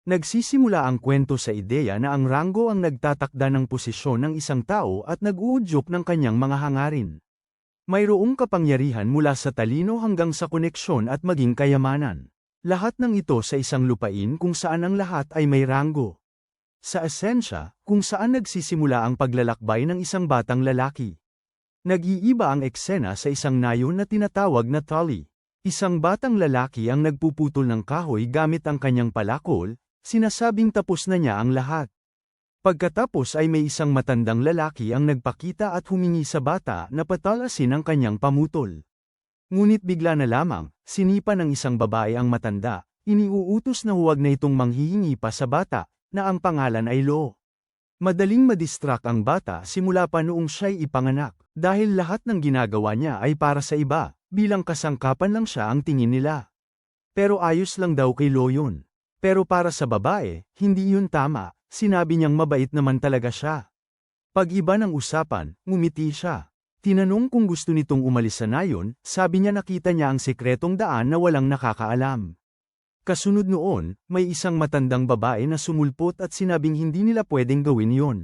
Nagsisimula ang kwento sa ideya na ang ranggo ang nagtatakda ng posisyon ng isang tao at nag-uudyok ng kanyang mga hangarin. Mayroong kapangyarihan mula sa talino hanggang sa koneksyon at maging kayamanan. Lahat ng ito sa isang lupain kung saan ang lahat ay may ranggo. Sa esensya, kung saan nagsisimula ang paglalakbay ng isang batang lalaki. Nag-iiba ang eksena sa isang nayon na tinatawag na Tully. Isang batang lalaki ang nagpuputol ng kahoy gamit ang kanyang palakol, sinasabing tapos na niya ang lahat. Pagkatapos ay may isang matandang lalaki ang nagpakita at humingi sa bata na patalasin ang kanyang pamutol. Ngunit bigla na lamang, sinipa ng isang babae ang matanda, iniuutos na huwag na itong manghihingi pa sa bata, na ang pangalan ay Lo. Madaling madistract ang bata simula pa noong siya'y ipanganak, dahil lahat ng ginagawa niya ay para sa iba, bilang kasangkapan lang siya ang tingin nila. Pero ayos lang daw kay Lo yun. Pero para sa babae, hindi yun tama, sinabi niyang mabait naman talaga siya. Pag-iba ng usapan, ngumiti siya. Tinanong kung gusto nitong umalis sa nayon, sabi niya nakita niya ang sekretong daan na walang nakakaalam. Kasunod noon, may isang matandang babae na sumulpot at sinabing hindi nila pwedeng gawin yon.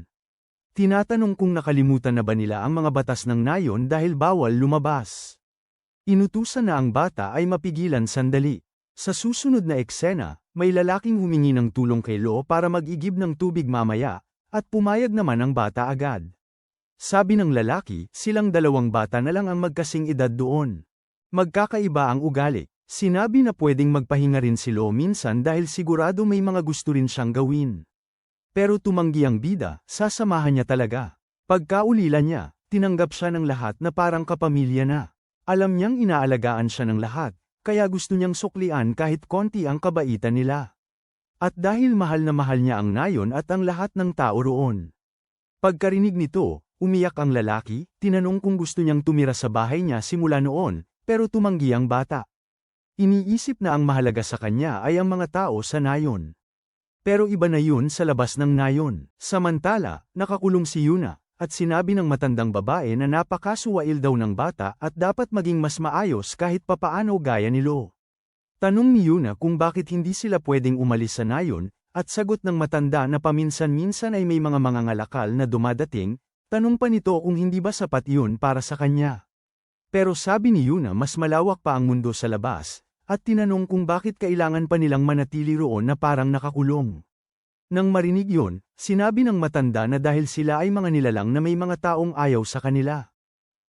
Tinatanong kung nakalimutan na ba nila ang mga batas ng nayon dahil bawal lumabas. Inutusan na ang bata ay mapigilan sandali. Sa susunod na eksena, may lalaking humingi ng tulong kay Lo para mag-igib ng tubig mamaya, at pumayag naman ang bata agad. Sabi ng lalaki, silang dalawang bata na lang ang magkasing edad doon. Magkakaiba ang ugali. Sinabi na pwedeng magpahinga rin si Lo minsan dahil sigurado may mga gusto rin siyang gawin. Pero tumanggi ang bida, sasamahan niya talaga. Pagkaulila niya, tinanggap siya ng lahat na parang kapamilya na. Alam niyang inaalagaan siya ng lahat, kaya gusto niyang suklian kahit konti ang kabaitan nila. At dahil mahal na mahal niya ang nayon at ang lahat ng tao roon. Pagkarinig nito, umiyak ang lalaki, tinanong kung gusto niyang tumira sa bahay niya simula noon, pero tumanggi ang bata. Iniisip na ang mahalaga sa kanya ay ang mga tao sa nayon. Pero iba na yun sa labas ng nayon. Samantala, nakakulong si Yuna, at sinabi ng matandang babae na napakasuwail daw ng bata at dapat maging mas maayos kahit papaano gaya ni Lo. Tanong ni Yuna kung bakit hindi sila pwedeng umalis sa nayon, at sagot ng matanda na paminsan-minsan ay may mga mangangalakal na dumadating, tanong pa nito kung hindi ba sapat yun para sa kanya. Pero sabi ni Yuna mas malawak pa ang mundo sa labas, at tinanong kung bakit kailangan pa nilang manatili roon na parang nakakulong. Nang marinig yun, sinabi ng matanda na dahil sila ay mga nilalang na may mga taong ayaw sa kanila.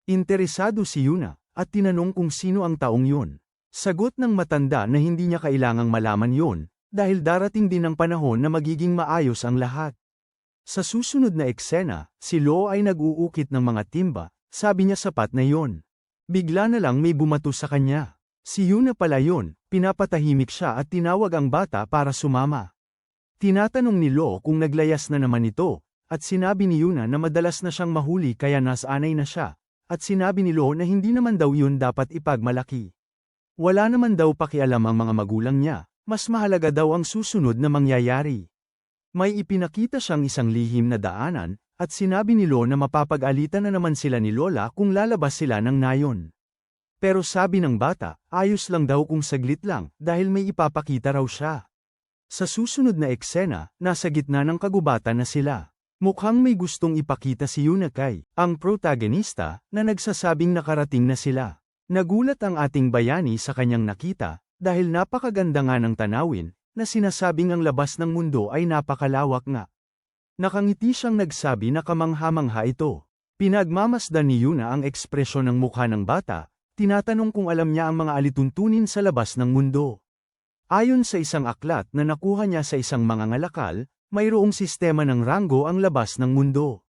Interesado si Yuna, at tinanong kung sino ang taong yun. Sagot ng matanda na hindi niya kailangang malaman yun, dahil darating din ang panahon na magiging maayos ang lahat. Sa susunod na eksena, si Lo ay nag-uukit ng mga timba, sabi niya sapat na yun. Bigla na lang may bumato sa kanya. Si Yuna pala yun, pinapatahimik siya at tinawag ang bata para sumama. Tinatanong ni Lo kung naglayas na naman ito, at sinabi ni Yuna na madalas na siyang mahuli kaya nasanay na siya, at sinabi ni Lo na hindi naman daw yun dapat ipagmalaki. Wala naman daw pakialam ang mga magulang niya, mas mahalaga daw ang susunod na mangyayari. May ipinakita siyang isang lihim na daanan, at sinabi ni Lo na mapapag-alitan na naman sila ni Lola kung lalabas sila ng nayon. Pero sabi ng bata, ayos lang daw kung saglit lang, dahil may ipapakita raw siya. Sa susunod na eksena, nasa gitna ng kagubatan na sila. Mukhang may gustong ipakita si Yuna kay ang protagonista, na nagsasabing nakarating na sila. Nagulat ang ating bayani sa kanyang nakita, dahil napakaganda nga ng tanawin, na sinasabing ang labas ng mundo ay napakalawak nga. Nakangiti siyang nagsabi na kamangha-mangha ito. Pinagmamasdan ni Yuna ang ekspresyon ng mukha ng bata, tinatanong kung alam niya ang mga alituntunin sa labas ng mundo. Ayon sa isang aklat na nakuha niya sa isang mangangalakal, mayroong sistema ng ranggo ang labas ng mundo.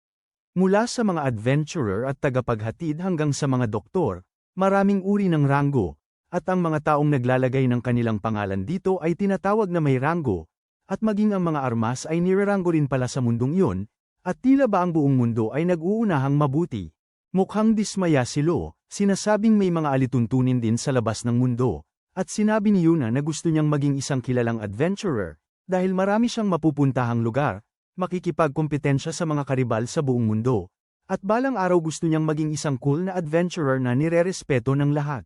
Mula sa mga adventurer at tagapaghatid hanggang sa mga doktor, maraming uri ng ranggo, at ang mga taong naglalagay ng kanilang pangalan dito ay tinatawag na may ranggo, at maging ang mga armas ay niraranggo rin pala sa mundong iyon, at tila ba ang buong mundo ay nag-uunahang mabuti. Mukhang dismaya si Lo, sinasabing may mga alituntunin din sa labas ng mundo. At sinabi ni Yuna na gusto niyang maging isang kilalang adventurer, dahil marami siyang mapupuntahang lugar, makikipagkompetensya sa mga karibal sa buong mundo, at balang araw gusto niyang maging isang cool na adventurer na nirerespeto ng lahat.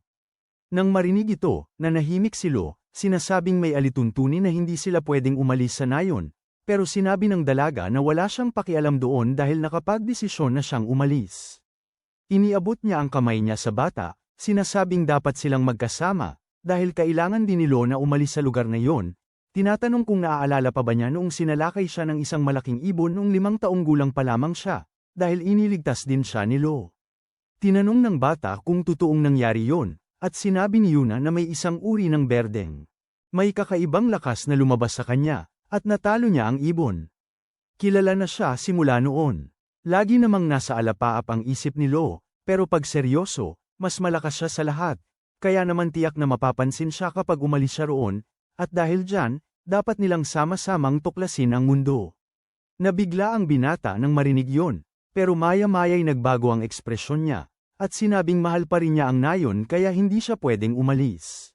Nang marinig ito, nanahimik si Lo, Sinasabing may alituntunin na hindi sila pwedeng umalis sa nayon, pero sinabi ng dalaga na wala siyang pakialam doon dahil nakapagdesisyon na siyang umalis. Iniabot niya ang kamay niya sa bata, sinasabing dapat silang magkasama, dahil kailangan din nilo na umalis sa lugar na yon. Tinatanong kung naaalala pa ba niya noong sinalakay siya ng isang malaking ibon noong 5 taong gulang pa lamang siya, dahil iniligtas din siya ni Lo. Tinanong ng bata kung totoong nangyari yon, at sinabi ni Yuna na may isang uri ng berdeng. May kakaibang lakas na lumabas sa kanya, at natalo niya ang ibon. Kilala na siya simula noon. Lagi namang nasa alapaap ang isip ni Lo, pero pag seryoso, mas malakas siya sa lahat, kaya naman tiyak na mapapansin siya kapag umalis siya roon, at dahil dyan, dapat nilang sama-samang tuklasin ang mundo. Nabigla ang binata nang marinig yon, pero maya-maya'y nagbago ang ekspresyon niya, at sinabing mahal pa rin niya ang nayon kaya hindi siya pwedeng umalis.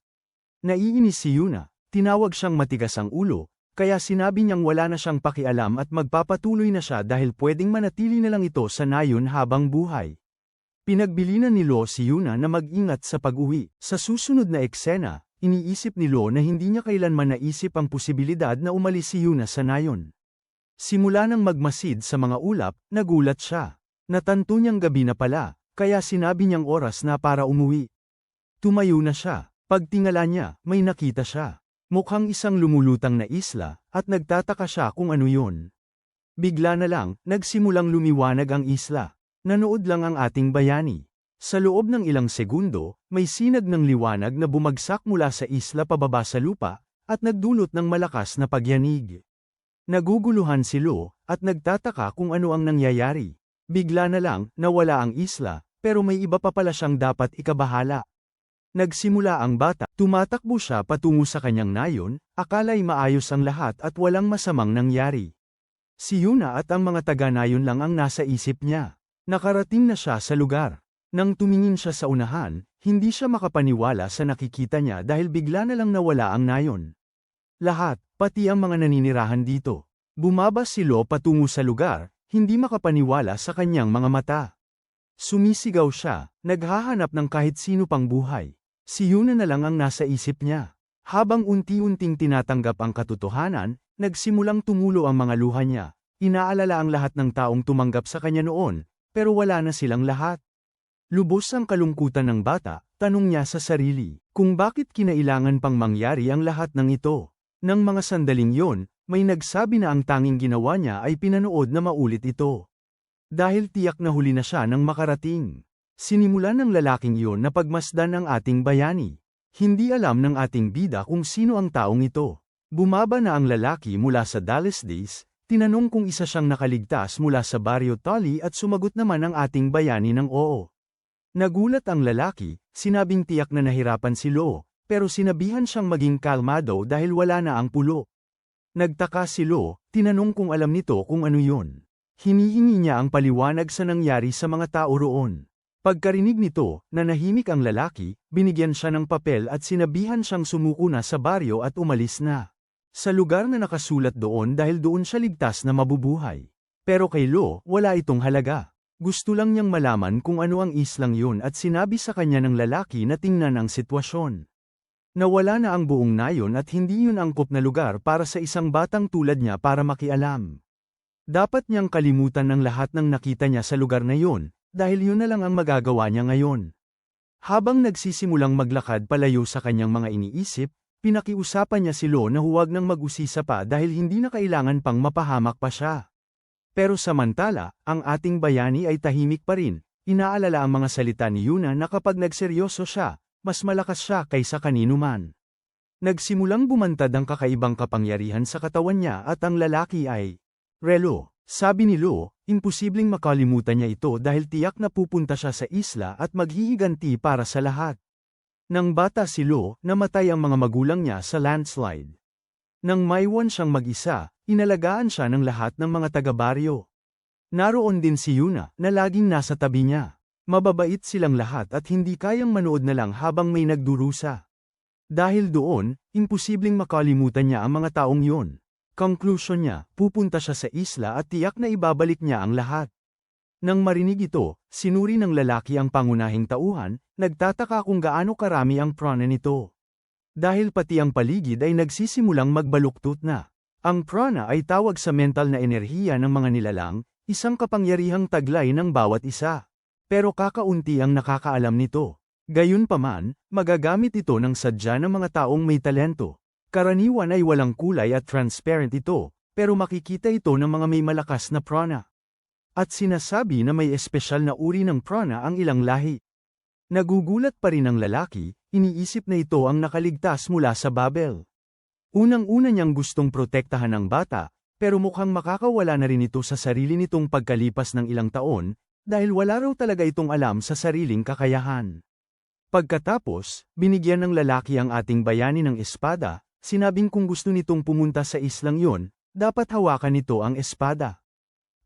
Naiinis si Yuna, tinawag siyang matigas ang ulo, kaya sinabi niyang wala na siyang pakialam at magpapatuloy na siya dahil pwedeng manatili na lang ito sa nayon habang buhay. Pinagbilinan ni Lo si Yuna na mag-ingat sa pag-uwi. Sa susunod na eksena, iniisip ni Lo na hindi niya kailanman naisip ang posibilidad na umalis si Yuna sa nayon. Simula nang magmasid sa mga ulap, nagulat siya. Natanto niyang gabi na pala, kaya sinabi niyang oras na para umuwi. Tumayo na siya. Pagtingala niya, may nakita siya. Mukhang isang lumulutang na isla, at nagtataka siya kung ano yun. Bigla na lang, nagsimulang lumiwanag ang isla. Nanood lang ang ating bayani. Sa loob ng ilang segundo, may sinag ng liwanag na bumagsak mula sa isla pababa sa lupa, at nagdulot ng malakas na pagyanig. Naguguluhan si Lo, at nagtataka kung ano ang nangyayari. Bigla na lang, nawala ang isla, pero may iba pa pala siyang dapat ikabahala. Nagsimula ang bata, tumatakbo siya patungo sa kanyang nayon, akala'y maayos ang lahat at walang masamang nangyari. Si Yuna at ang mga taga-nayon lang ang nasa isip niya. Nakarating na siya sa lugar. Nang tumingin siya sa unahan, hindi siya makapaniwala sa nakikita niya dahil bigla na lang nawala ang nayon. Lahat, pati ang mga naninirahan dito. Bumaba si Lo patungo sa lugar, hindi makapaniwala sa kanyang mga mata. Sumisigaw siya, naghahanap ng kahit sino pang buhay. Si Yuna na lang ang nasa isip niya. Habang unti-unting tinatanggap ang katotohanan, nagsimulang tumulo ang mga luha niya. Inaalala ang lahat ng taong tumanggap sa kanya noon, pero wala na silang lahat. Lubos ang kalungkutan ng bata, tanong niya sa sarili, kung bakit kinailangan pang mangyari ang lahat ng ito. Nang mga sandaling yon, may nagsabi na ang tanging ginawa niya ay pinanood na maulit ito. Dahil tiyak na huli na siya nang makarating. Sinimulan ng lalaking yon na pagmasdan ang ating bayani. Hindi alam ng ating bida kung sino ang taong ito. Bumaba na ang lalaki mula sa Dallas Days, tinanong kung isa siyang nakaligtas mula sa Barrio Tolly at sumagot naman ang ating bayani ng oo. Nagulat ang lalaki, sinabing tiyak na nahirapan si Lo, pero sinabihan siyang maging kalmado dahil wala na ang pulo. Nagtaka si Lo, tinanong kung alam nito kung ano yun. Hinihingi niya ang paliwanag sa nangyari sa mga tao roon. Pagkarinig nito, nanahimik ang lalaki, binigyan siya ng papel at sinabihan siyang sumuko na sa baryo at umalis na. Sa lugar na nakasulat doon dahil doon siya ligtas na mabubuhay. Pero kay Lo, wala itong halaga. Gusto lang niyang malaman kung ano ang islang yun at sinabi sa kanya ng lalaki na tingnan ang sitwasyon. Nawala na ang buong nayon at hindi yun angkop na lugar para sa isang batang tulad niya para makialam. Dapat niyang kalimutan ng lahat ng nakita niya sa lugar na yun, dahil yun na lang ang magagawa niya ngayon. Habang nagsisimulang maglakad palayo sa kanyang mga iniisip, pinakiusapan niya si Lo na huwag nang mag-usisa pa dahil hindi na kailangan pang mapahamak pa siya. Pero samantala, ang ating bayani ay tahimik pa rin, inaalala ang mga salita ni Yuna na kapag nagseryoso siya, mas malakas siya kaysa kanino man. Nagsimulang bumantad ang kakaibang kapangyarihan sa katawan niya at ang lalaki ay, Relo, sabi ni Lo, imposibleng makalimutan niya ito dahil tiyak na pupunta siya sa isla at maghihiganti para sa lahat. Nang bata si Lo, namatay ang mga magulang niya sa landslide. Nang maiwan siyang mag-isa, inalagaan siya ng lahat ng mga taga-baryo. Naroon din si Yuna na laging nasa tabi niya. Mababait silang lahat at hindi kayang manood na lang habang may nagdurusa. Dahil doon, imposibleng makalimutan niya ang mga taong yon. Conclusion niya, pupunta siya sa isla at tiyak na ibabalik niya ang lahat. Nang marinig ito, sinuri ng lalaki ang pangunahing tauhan, nagtataka kung gaano karami ang prana nito. Dahil pati ang paligid ay nagsisimulang magbaluktot na. Ang prana ay tawag sa mental na enerhiya ng mga nilalang, isang kapangyarihang taglay ng bawat isa. Pero kakaunti ang nakakaalam nito. Gayunpaman, magagamit ito ng sadya ng mga taong may talento. Karaniwan ay walang kulay at transparent ito, pero makikita ito ng mga may malakas na prana. At sinasabi na may espesyal na uri ng prana ang ilang lahi. Nagugulat pa rin ang lalaki, iniisip na ito ang nakaligtas mula sa Babel. Unang-una niyang gustong protektahan ang bata, pero mukhang makakawala na rin ito sa sarili nitong pagkalipas ng ilang taon, dahil wala raw talaga itong alam sa sariling kakayahan. Pagkatapos, binigyan ng lalaki ang ating bayani ng espada, sinabing kung gusto nitong pumunta sa islang yon, dapat hawakan nito ang espada.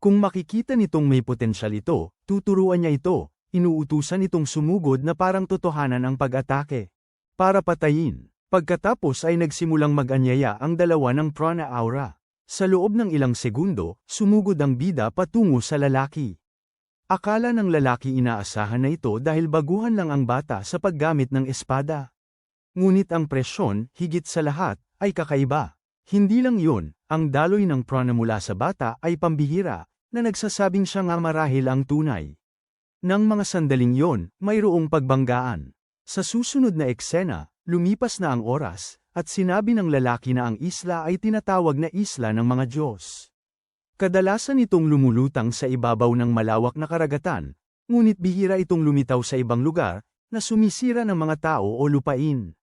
Kung makikita nitong may potensyal ito, tuturuan niya ito, inuutusan itong sumugod na parang totohanan ang pag-atake. Para patayin. Pagkatapos ay nagsimulang mag-anyaya ang dalawa ng prana aura. Sa loob ng ilang segundo, sumugod ang bida patungo sa lalaki. Akala ng lalaki inaasahan na ito dahil baguhan lang ang bata sa paggamit ng espada. Ngunit ang presyon, higit sa lahat, ay kakaiba. Hindi lang yun, ang daloy ng prana mula sa bata ay pambihira, na nagsasabing siya nga marahil ang tunay. Nang mga sandaling yon, mayroong pagbanggaan. Sa susunod na eksena, lumipas na ang oras, at sinabi ng lalaki na ang isla ay tinatawag na isla ng mga Diyos. Kadalasan itong lumulutang sa ibabaw ng malawak na karagatan, ngunit bihira itong lumitaw sa ibang lugar, na sumisira ng mga tao o lupain.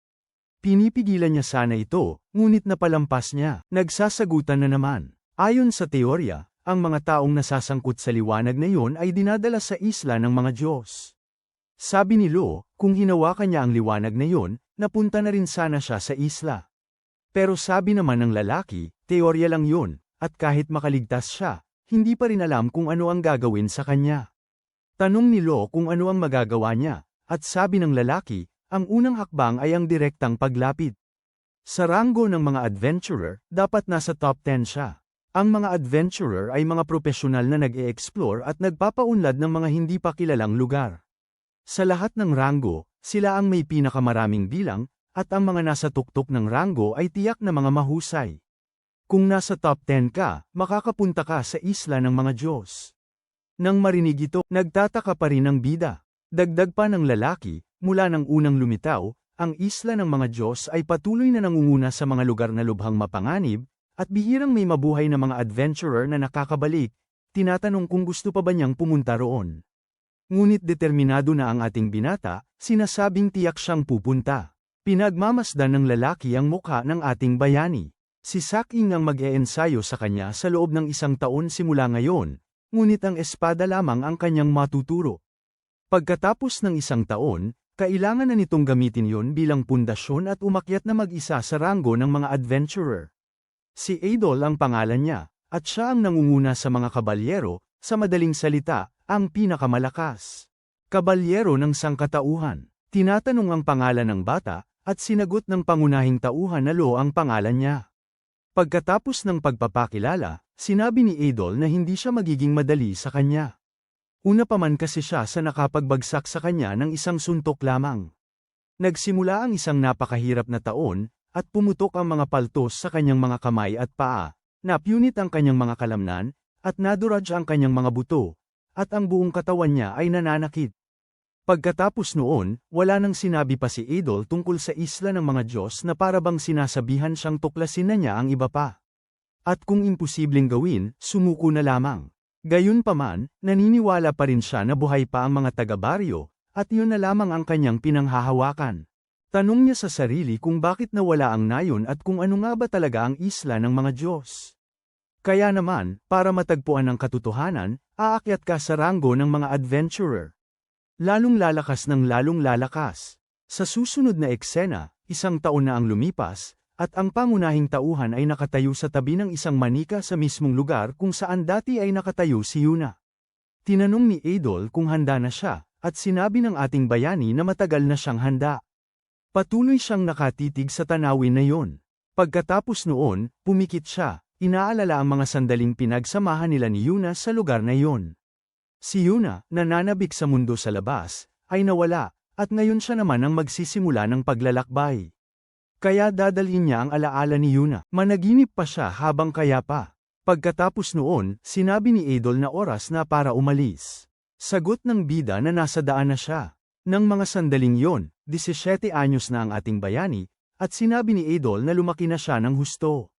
Pinipigilan niya sana ito, ngunit napalampas niya. Nagsasagutan na naman. Ayon sa teorya, ang mga taong nasasangkot sa liwanag na iyon ay dinadala sa isla ng mga Diyos. Sabi ni Lo, kung hinawakan niya ang liwanag na iyon, napunta na rin sana siya sa isla. Pero sabi naman ng lalaki, teorya lang yun, at kahit makaligtas siya, hindi pa rin alam kung ano ang gagawin sa kanya. Tanong ni Lo kung ano ang magagawa niya, at sabi ng lalaki, ang unang hakbang ay ang direktang paglapit. Sa ranggo ng mga adventurer, dapat nasa top 10 siya. Ang mga adventurer ay mga profesional na nag-e-explore at nagpapaunlad ng mga hindi pa kilalang lugar. Sa lahat ng ranggo, sila ang may pinakamaraming bilang, at ang mga nasa tuktok ng ranggo ay tiyak na mga mahusay. Kung nasa top 10 ka, makakapunta ka sa isla ng mga Diyos. Nang marinig ito, nagtataka pa rin ang bida. Dagdag pa ng lalaki, mula nang unang lumitaw, ang isla ng mga Diyos ay patuloy na nangunguna sa mga lugar na lubhang mapanganib, at bihirang may mabuhay na mga adventurer na nakakabalik, tinatanong kung gusto pa ba niyang pumunta roon. Ngunit determinado na ang ating binata, sinasabing tiyak siyang pupunta. Pinagmamasdan ng lalaki ang mukha ng ating bayani. Si Saking ang mag-e-ensayo sa kanya sa loob ng 1 taon simula ngayon, ngunit ang espada lamang ang kanyang matuturo. Pagkatapos ng 1 taon, kailangan na nitong gamitin yon bilang pundasyon at umakyat na mag-isa sa ranggo ng mga adventurer. Si Adol ang pangalan niya, at siya ang nangunguna sa mga kabalyero, sa madaling salita, ang pinakamalakas. Kabalyero ng sangkatauhan. Tinatanong ang pangalan ng bata, at sinagot ng pangunahing tauhan na Lo ang pangalan niya. Pagkatapos ng pagpapakilala, sinabi ni Adol na hindi siya magiging madali sa kanya. Una pa man kasi siya sa nakapagbagsak sa kanya ng 1 suntok lamang. Nagsimula ang isang napakahirap na taon, at pumutok ang mga paltos sa kanyang mga kamay at paa, napunit ang kanyang mga kalamnan, at naduraj ang kanyang mga buto, at ang buong katawan niya ay nananakit. Pagkatapos noon, wala nang sinabi pa si Adol tungkol sa isla ng mga Diyos na parabang sinasabihan siyang tuklasin na niya ang iba pa. At kung imposibleng gawin, sumuko na lamang. Gayunpaman, naniniwala pa rin siya na buhay pa ang mga taga-baryo, at yun na lamang ang kanyang pinanghahawakan. Tanong niya sa sarili kung bakit nawala ang nayon at kung ano nga ba talaga ang isla ng mga Diyos. Kaya naman, para matagpuan ang katotohanan, aakyat ka sa ranggo ng mga adventurer. Lalong lalakas ng lalong lalakas. Sa susunod na eksena, 1 taon na ang lumipas, at ang pangunahing tauhan ay nakatayo sa tabi ng isang manika sa mismong lugar kung saan dati ay nakatayo si Yuna. Tinanong ni Adol kung handa na siya, at sinabi ng ating bayani na matagal na siyang handa. Patuloy siyang nakatitig sa tanawin na yon. Pagkatapos noon, pumikit siya, inaalala ang mga sandaling pinagsamahan nila ni Yuna sa lugar na yon. Si Yuna, nananabik sa mundo sa labas, ay nawala, at ngayon siya naman ang magsisimula ng paglalakbay. Kaya dadalhin niya ang alaala ni Yuna. Managinip pa siya habang kaya pa. Pagkatapos noon, sinabi ni Adol na oras na para umalis. Sagot ng bida na nasa daan na siya. Nang mga sandaling yon, 17 anyos na ang ating bayani, at sinabi ni Adol na lumaki na siya ng husto.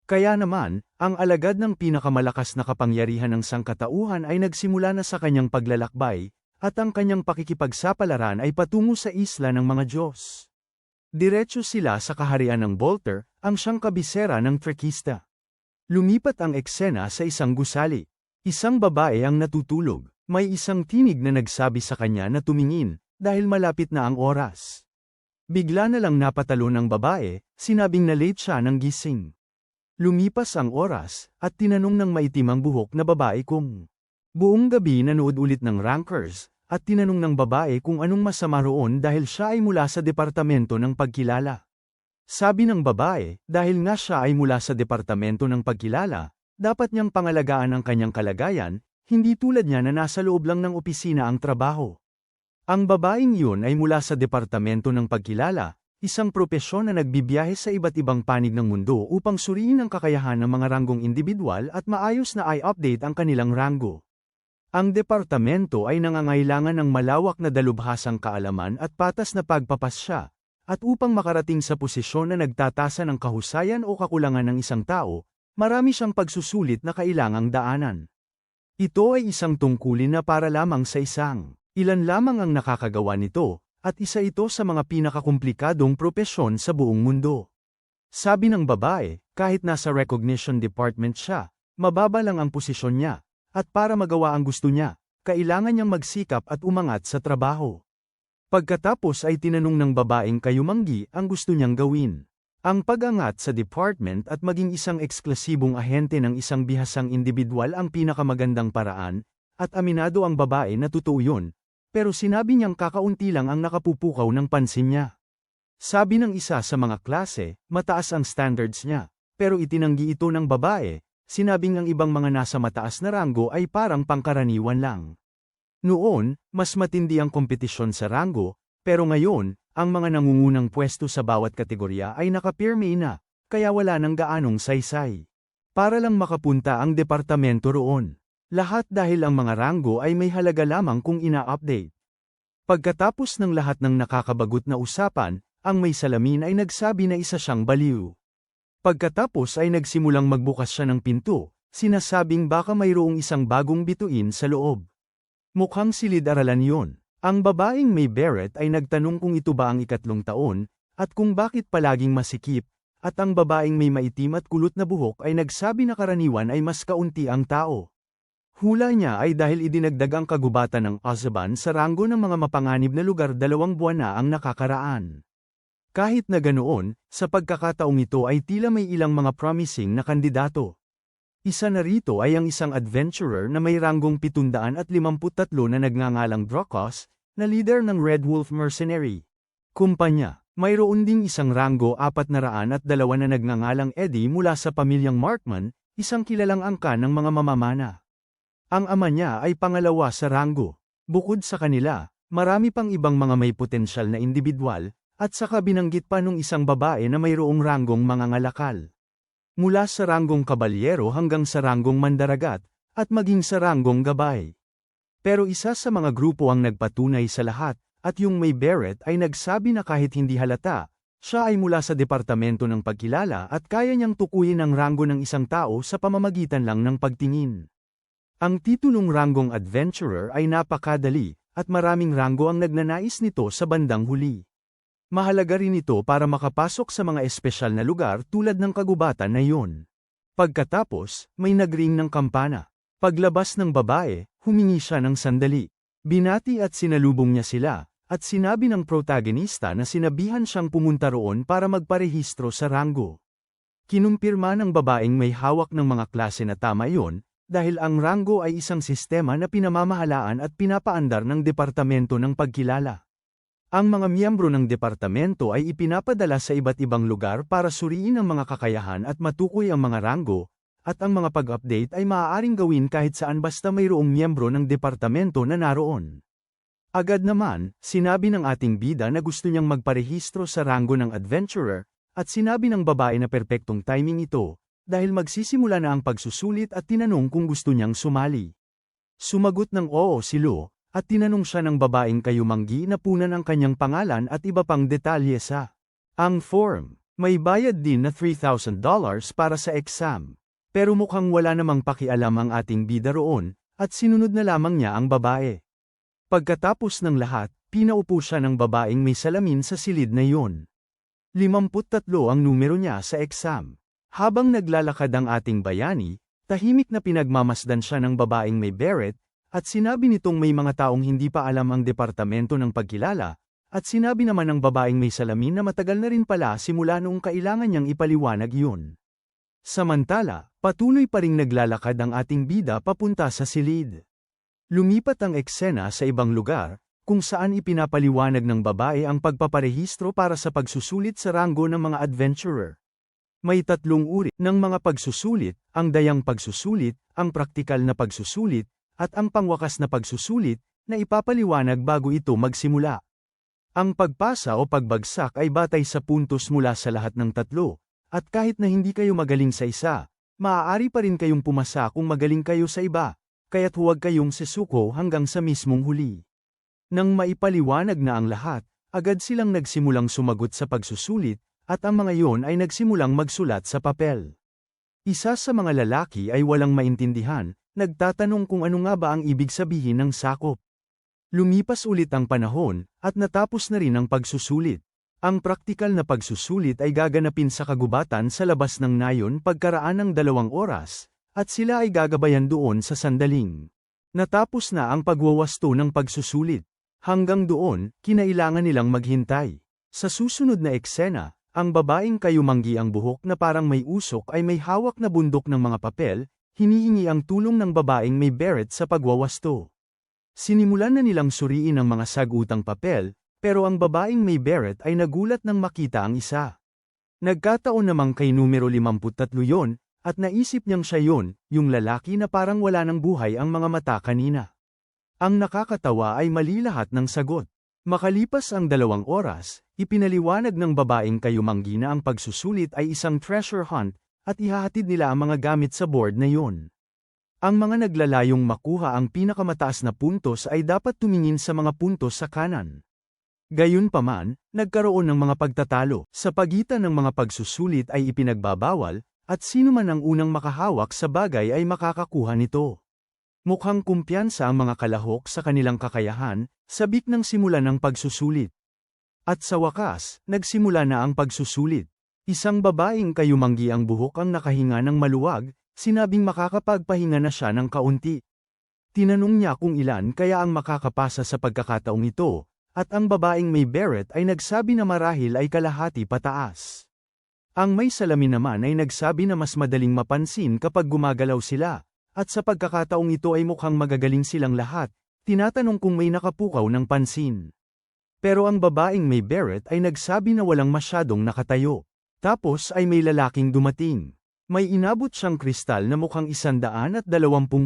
Kaya naman, ang alagad ng pinakamalakas na kapangyarihan ng sangkatauhan ay nagsimula na sa kanyang paglalakbay, at ang kanyang pakikipagsapalaran ay patungo sa isla ng mga Diyos. Diretso sila sa kaharian ng Bolter, ang siyang kabisera ng trekista. Lumipat ang eksena sa isang gusali. Isang babae ang natutulog. May isang tinig na nagsabi sa kanya na tumingin, dahil malapit na ang oras. Bigla na lang napatalo ng babae, sinabing na late siya ng gising. Lumipas ang oras, at tinanong ng maitim ang buhok na babae kung buong gabi nanood ulit ng Rankers, at tinanong ng babae kung anong masama roon dahil siya ay mula sa departamento ng pagkilala. Sabi ng babae, dahil nga siya ay mula sa departamento ng pagkilala, dapat niyang pangalagaan ang kanyang kalagayan, hindi tulad niya na nasa loob lang ng opisina ang trabaho. Ang babaeng yun ay mula sa departamento ng pagkilala, isang propesyon na nagbibiyahe sa iba't ibang panig ng mundo upang suriin ang kakayahan ng mga ranggong individual at maayos na i-update ang kanilang ranggo. Ang departamento ay nangangailangan ng malawak na dalubhasang kaalaman at patas na pagpapasya, at upang makarating sa posisyon na nagtatasa ng kahusayan o kakulangan ng isang tao, marami siyang pagsusulit na kailangang daanan. Ito ay isang tungkulin na para lamang sa isang. Ilan lamang ang nakakagawa nito, at isa ito sa mga pinakakomplikadong propesyon sa buong mundo. Sabi ng babae, kahit nasa recognition department siya, mababa lang ang posisyon niya, at para magawa ang gusto niya, kailangan niyang magsikap at umangat sa trabaho. Pagkatapos ay tinanong ng babaeng kayumanggi ang gusto niyang gawin. Ang pag-angat sa department at maging isang eksklusibong ahente ng isang bihasang individual ang pinakamagandang paraan, at aminado ang babae na totoo yun. Pero sinabi niyang kakaunti lang ang nakapupukaw ng pansin niya. Sabi ng isa sa mga klase, mataas ang standards niya, pero itinanggi ito ng babae, sinabing ang ibang mga nasa mataas na ranggo ay parang pangkaraniwan lang. Noon, mas matindi ang kompetisyon sa ranggo, pero ngayon, ang mga nangungunang pwesto sa bawat kategorya ay nakapirme na, kaya wala nang gaanong saysay. Para lang makapunta ang departamento roon. Lahat dahil ang mga ranggo ay may halaga lamang kung ina-update. Pagkatapos ng lahat ng nakakabagot na usapan, ang may salamin ay nagsabi na isa siyang baliw. Pagkatapos ay nagsimulang magbukas siya ng pinto, sinasabing baka mayroong isang bagong bituin sa loob. Mukhang silid-aralan yon. Ang babaeng may beret ay nagtanong kung ito ba ang 3 taon, at kung bakit palaging masikip, at ang babaeng may maitim at kulot na buhok ay nagsabi na karaniwan ay mas kaunti ang tao. Hula niya ay dahil idinagdag ang kagubatan ng Azaban sa ranggo ng mga mapanganib na lugar 2 buwan na ang nakakaraan. Kahit na ganoon, sa pagkakataong ito ay tila may ilang mga promising na kandidato. Isa na rito ay ang isang adventurer na may ranggong 753 na nagngangalang Dracos, na leader ng Red Wolf Mercenary Kumpanya. Mayroon ding isang ranggo 402 na nagngangalang Eddie mula sa pamilyang Markman, isang kilalang angkan ng mga mamamana. Ang ama niya ay pangalawa sa ranggo. Bukod sa kanila, marami pang ibang mga may potensyal na individual, at saka binanggit pa nung isang babae na mayroong ranggong mangangalakal. Mula sa ranggong kabalyero hanggang sa ranggong mandaragat, at maging sa ranggong gabay. Pero isa sa mga grupo ang nagpatunay sa lahat, at yung may beret ay nagsabi na kahit hindi halata, siya ay mula sa departamento ng pagkilala at kaya niyang tukuyin ang ranggo ng isang tao sa pamamagitan lang ng pagtingin. Ang titulong ranggong adventurer ay napakadali, at maraming ranggo ang nagnanais nito sa bandang huli. Mahalaga rin ito para makapasok sa mga espesyal na lugar tulad ng kagubatan na iyon. Pagkatapos, may nagring ng kampana. Paglabas ng babae, humingi siya ng sandali. Binati at sinalubong niya sila, at sinabi ng protagonista na sinabihan siyang pumunta roon para magparehistro sa ranggo. Kinumpirma ng babaeng may hawak ng mga klase na tama iyon, dahil ang ranggo ay isang sistema na pinamamahalaan at pinapaandar ng Departamento ng Pagkilala. Ang mga miyembro ng departamento ay ipinapadala sa iba't ibang lugar para suriin ang mga kakayahan at matukoy ang mga ranggo, at ang mga pag-update ay maaaring gawin kahit saan basta mayroong miyembro ng departamento na naroon. Agad naman, sinabi ng ating bida na gusto niyang magparehistro sa ranggo ng adventurer, at sinabi ng babae na perpektong timing ito, dahil magsisimula na ang pagsusulit at tinanong kung gusto niyang sumali. Sumagot ng oo si Lo, at tinanong siya ng babaeng kayumanggi na punan ang kanyang pangalan at iba pang detalye sa ang form. May bayad din na $3,000 para sa exam. Pero mukhang wala namang pakialam ang ating bida roon, at sinunod na lamang niya ang babae. Pagkatapos ng lahat, pinaupo siya ng babaeng may salamin sa silid na iyon. 53 ang numero niya sa exam. Habang naglalakad ang ating bayani, tahimik na pinagmamasdan siya ng babaeng may beret, at sinabi nitong may mga taong hindi pa alam ang departamento ng pagkilala, at sinabi naman ng babaeng may salamin na matagal na rin pala simula noong kailangan niyang ipaliwanag yun. Samantala, patuloy pa ring naglalakad ang ating bida papunta sa silid. Lumipat ang eksena sa ibang lugar, kung saan ipinapaliwanag ng babae ang pagpaparehistro para sa pagsusulit sa ranggo ng mga adventurer. May 3 uri ng mga pagsusulit, ang dayang pagsusulit, ang praktikal na pagsusulit, at ang pangwakas na pagsusulit, na ipapaliwanag bago ito magsimula. Ang pagpasa o pagbagsak ay batay sa puntos mula sa lahat ng 3, at kahit na hindi kayo magaling sa isa, maaari pa rin kayong pumasa kung magaling kayo sa iba, kaya't huwag kayong sesuko hanggang sa mismong huli. Nang maipaliwanag na ang lahat, agad silang nagsimulang sumagot sa pagsusulit, at ang mga iyon ay nagsimulang magsulat sa papel. Isa sa mga lalaki ay walang maintindihan, nagtatanong kung ano nga ba ang ibig sabihin ng sakop. Lumipas ulit ang panahon, at natapos na rin ang pagsusulit. Ang praktikal na pagsusulit ay gaganapin sa kagubatan sa labas ng nayon pagkaraan ng 2 oras, at sila ay gagabayan doon sa sandaling. Natapos na ang pagwawasto ng pagsusulit. Hanggang doon, kinailangan nilang maghintay. Sa susunod na eksena, ang babaeng kayumanggi ang buhok na parang may usok ay may hawak na bundok ng mga papel, hinihingi ang tulong ng babaeng may beret sa pagwawasto. Sinimulan na nilang suriin ang mga sagutang papel, pero ang babaeng may beret ay nagulat nang makita ang isa. Nagkataon namang kay numero 53 yon, at naisip niyang siya yon, yung lalaki na parang wala ng buhay ang mga mata kanina. Ang nakakatawa ay mali lahat ng sagot. Makalipas ang 2 oras, ipinaliwanag ng babaeng kayumanggi na ang pagsusulit ay isang treasure hunt, at ihahatid nila ang mga gamit sa board na yon. Ang mga naglalayong makuha ang pinakamataas na puntos ay dapat tumingin sa mga puntos sa kanan. Gayunpaman, nagkaroon ng mga pagtatalo. Sa pagitan ng mga pagsusulit ay ipinagbabawal, at sino man ang unang makahawak sa bagay ay makakakuha nito. Mukhang kumpiyansa ang mga kalahok sa kanilang kakayahan, sabik ng simula ng pagsusulit. At sa wakas, nagsimula na ang pagsusulit. Isang babaeng kayumanggi ang buhok ang nakahinga ng maluwag, sinabing makakapagpahinga na siya ng kaunti. Tinanong niya kung ilan kaya ang makakapasa sa pagkakataong ito, at ang babaeng may beret ay nagsabi na marahil ay kalahati pataas. Ang may salamin naman ay nagsabi na mas madaling mapansin kapag gumagalaw sila. At sa pagkakataong ito ay mukhang magagaling silang lahat, tinatanong kung may nakapukaw ng pansin. Pero ang babaeng may beret ay nagsabi na walang masyadong nakatayo. Tapos ay may lalaking dumating. May inabot siyang kristal na mukhang 120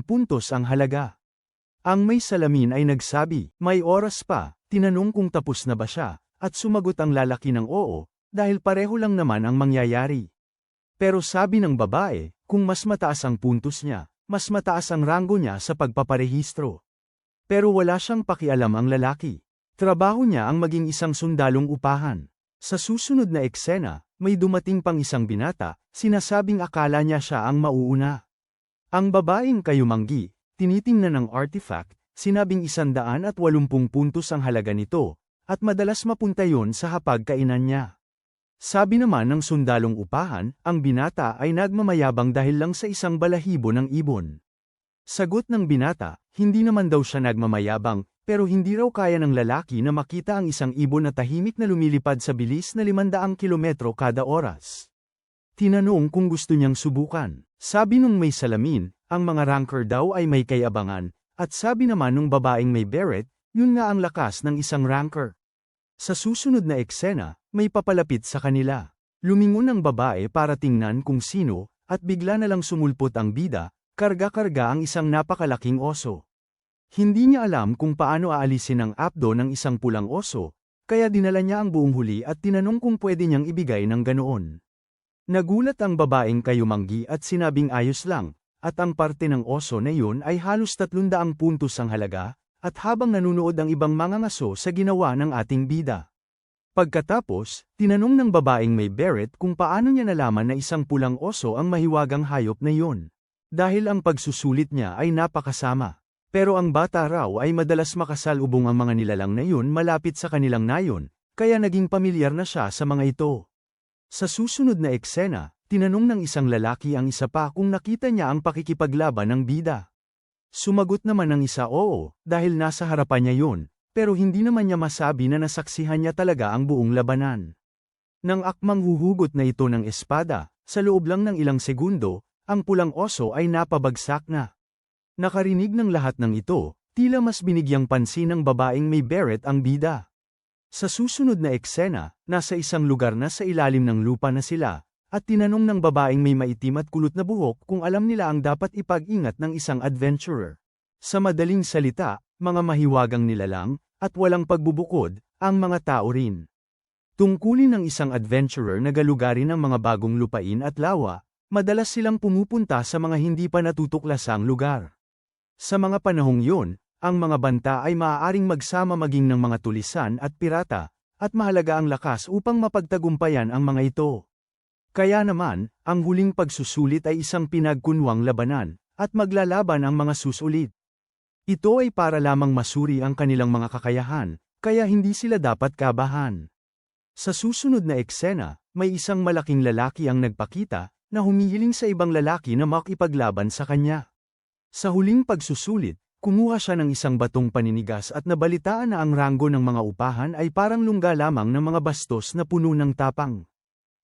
puntos ang halaga. Ang may salamin ay nagsabi, may oras pa, tinanong kung tapos na ba siya, at sumagot ang lalaki ng oo, dahil pareho lang naman ang mangyayari. Pero sabi ng babae, kung mas mataas ang puntos niya, mas mataas ang ranggo niya sa pagpaparehistro. Pero wala siyang pakialam ang lalaki. Trabaho niya ang maging isang sundalong upahan. Sa susunod na eksena, may dumating pang isang binata, sinasabing akala niya siya ang mauuna. Ang babaeng kayumanggi, tinitingnan ng artifact, sinabing 180 puntos ang halaga nito, at madalas mapunta yon sa hapagkainan niya. Sabi naman ng sundalong upahan, ang binata ay nagmamayabang dahil lang sa isang balahibo ng ibon. Sagot ng binata, hindi naman daw siya nagmamayabang, pero hindi raw kaya ng lalaki na makita ang isang ibon na tahimik na lumilipad sa bilis na 500 kilometro kada oras. Tinanong kung gusto niyang subukan. Sabi nung may salamin, ang mga ranker daw ay may kayabangan, at sabi naman nung babaeng may beret, yun nga ang lakas ng isang ranker. Sa susunod na eksena, may papalapit sa kanila. Lumingon ang babae para tingnan kung sino, at bigla na lang sumulpot ang bida, karga-karga ang isang napakalaking oso. Hindi niya alam kung paano aalisin ang apdo ng isang pulang oso, kaya dinala niya ang buong huli at tinanong kung pwede niyang ibigay ng ganoon. Nagulat ang babaeng kayumanggi at sinabing ayos lang, at ang parte ng oso na yun ay halos 300 puntos ang halaga, at habang nanunood ang ibang mga ngaso sa ginawa ng ating bida. Pagkatapos, tinanong ng babaeng may beret kung paano niya nalaman na isang pulang oso ang mahiwagang hayop na yun. Dahil ang pagsusulit niya ay napakasama. Pero ang bata raw ay madalas makasalubong ang mga nilalang na yun malapit sa kanilang nayon, kaya naging pamilyar na siya sa mga ito. Sa susunod na eksena, tinanong ng isang lalaki ang isa pa kung nakita niya ang pakikipaglaban ng bida. Sumagot naman ng isa oo, dahil nasa harapan niya yun. Pero hindi naman niya masabi na nasaksihan niya talaga ang buong labanan. Nang akmang huhugot na ito ng espada, sa loob lang ng ilang segundo, ang pulang oso ay napabagsak na. Nakarinig ng lahat ng ito, tila mas binigyang pansin ng babaeng may beret ang bida. Sa susunod na eksena, nasa isang lugar na sa ilalim ng lupa na sila, at tinanong ng babaeng may maitim at kulot na buhok kung alam nila ang dapat ipag-ingat ng isang adventurer. Sa madaling salita, mga mahiwagang nilalang, at walang pagbubukod, ang mga tao rin. Tungkulin ng isang adventurer na galugarin ang mga bagong lupain at lawa, madalas silang pumupunta sa mga hindi pa natutuklasang lugar. Sa mga panahong yun, ang mga banta ay maaaring magsama maging ng mga tulisan at pirata, at mahalaga ang lakas upang mapagtagumpayan ang mga ito. Kaya naman, ang huling pagsusulit ay isang pinagkunwang labanan, at maglalaban ang mga susulit. Ito ay para lamang masuri ang kanilang mga kakayahan, kaya hindi sila dapat kabahan. Sa susunod na eksena, may isang malaking lalaki ang nagpakita, na humihiling sa ibang lalaki na makipaglaban sa kanya. Sa huling pagsusulit, kumuha siya ng isang batong paninigas at nabalitaan na ang ranggo ng mga upahan ay parang lungga lamang ng mga bastos na puno ng tapang.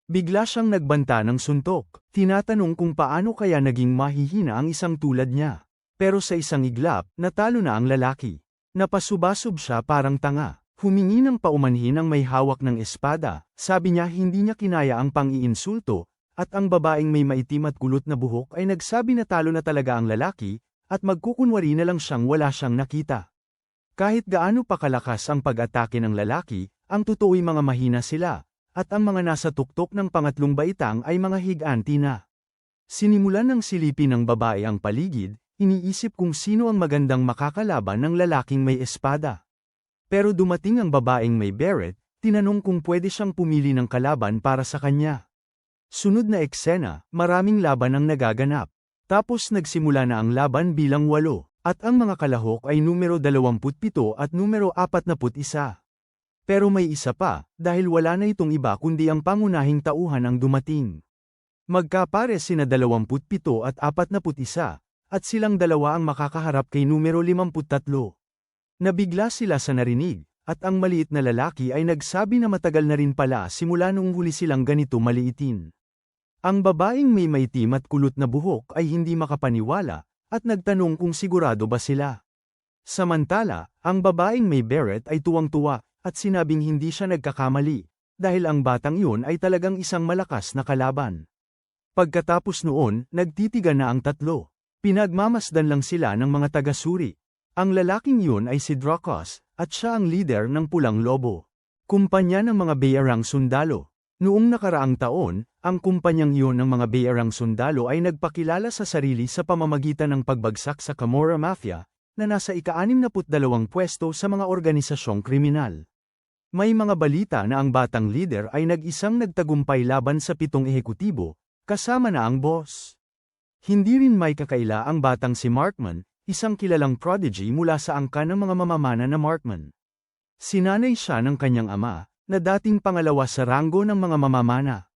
Bigla siyang nagbanta ng suntok, tinatanong kung paano kaya naging mahihina ang isang tulad niya. Pero sa isang iglap, natalo na ang lalaki. Napasubasub siya parang tanga. Humingi ng paumanhin ang may hawak ng espada, sabi niya hindi niya kinaya ang pang-iinsulto, at ang babaeng may maitim at kulot na buhok ay nagsabi na talo na talaga ang lalaki, at magkukunwari na lang siyang wala siyang nakita. Kahit gaano pa kalakas ang pag-atake ng lalaki, ang totoo'y mga mahina sila, at ang mga nasa tuktok ng pangatlong baitang ay mga higanti na. Sinimulan ng silipin ng babae ang paligid, iniisip kung sino ang magandang makakalaban ng lalaking may espada. Pero dumating ang babaeng may beret, tinanong kung pwede siyang pumili ng kalaban para sa kanya. Sunod na eksena, maraming laban ang nagaganap. Tapos nagsimula na ang laban bilang 8, at ang mga kalahok ay numero 27 at numero 41. Pero may isa pa, dahil wala na itong iba kundi ang pangunahing tauhan ang dumating. Magkapare sina 27 at 41. At silang dalawa ang makakaharap kay numero 53. Nabigla sila sa narinig, at ang maliit na lalaki ay nagsabi na matagal na rin pala simula nung huli silang ganito maliitin. Ang babaeng may maitim at kulot na buhok ay hindi makapaniwala, at nagtanong kung sigurado ba sila. Samantala, ang babaeng may beret ay tuwang-tuwa, at sinabing hindi siya nagkakamali, dahil ang batang yun ay talagang isang malakas na kalaban. Pagkatapos noon, nagtitigan na ang tatlo. Pinagmamasdan lang sila ng mga taga-suri. Ang lalaking yun ay si Dracos, at siya ang leader ng Pulang Lobo. Kumpanya ng mga bayarang sundalo. Noong nakaraang taon, ang kumpanyang yun ng mga bayarang sundalo ay nagpakilala sa sarili sa pamamagitan ng pagbagsak sa Camorra Mafia, na nasa ika-62 pwesto sa mga organisasyong kriminal. May mga balita na ang batang leader ay nag-isang nagtagumpay laban sa 7 ehekutibo, kasama na ang boss. Hindi rin may kakaila ang batang si Markman, isang kilalang prodigy mula sa angkan ng mga mamamana na Markman. Sinanay siya ng kanyang ama, na dating pangalawa sa ranggo ng mga mamamana.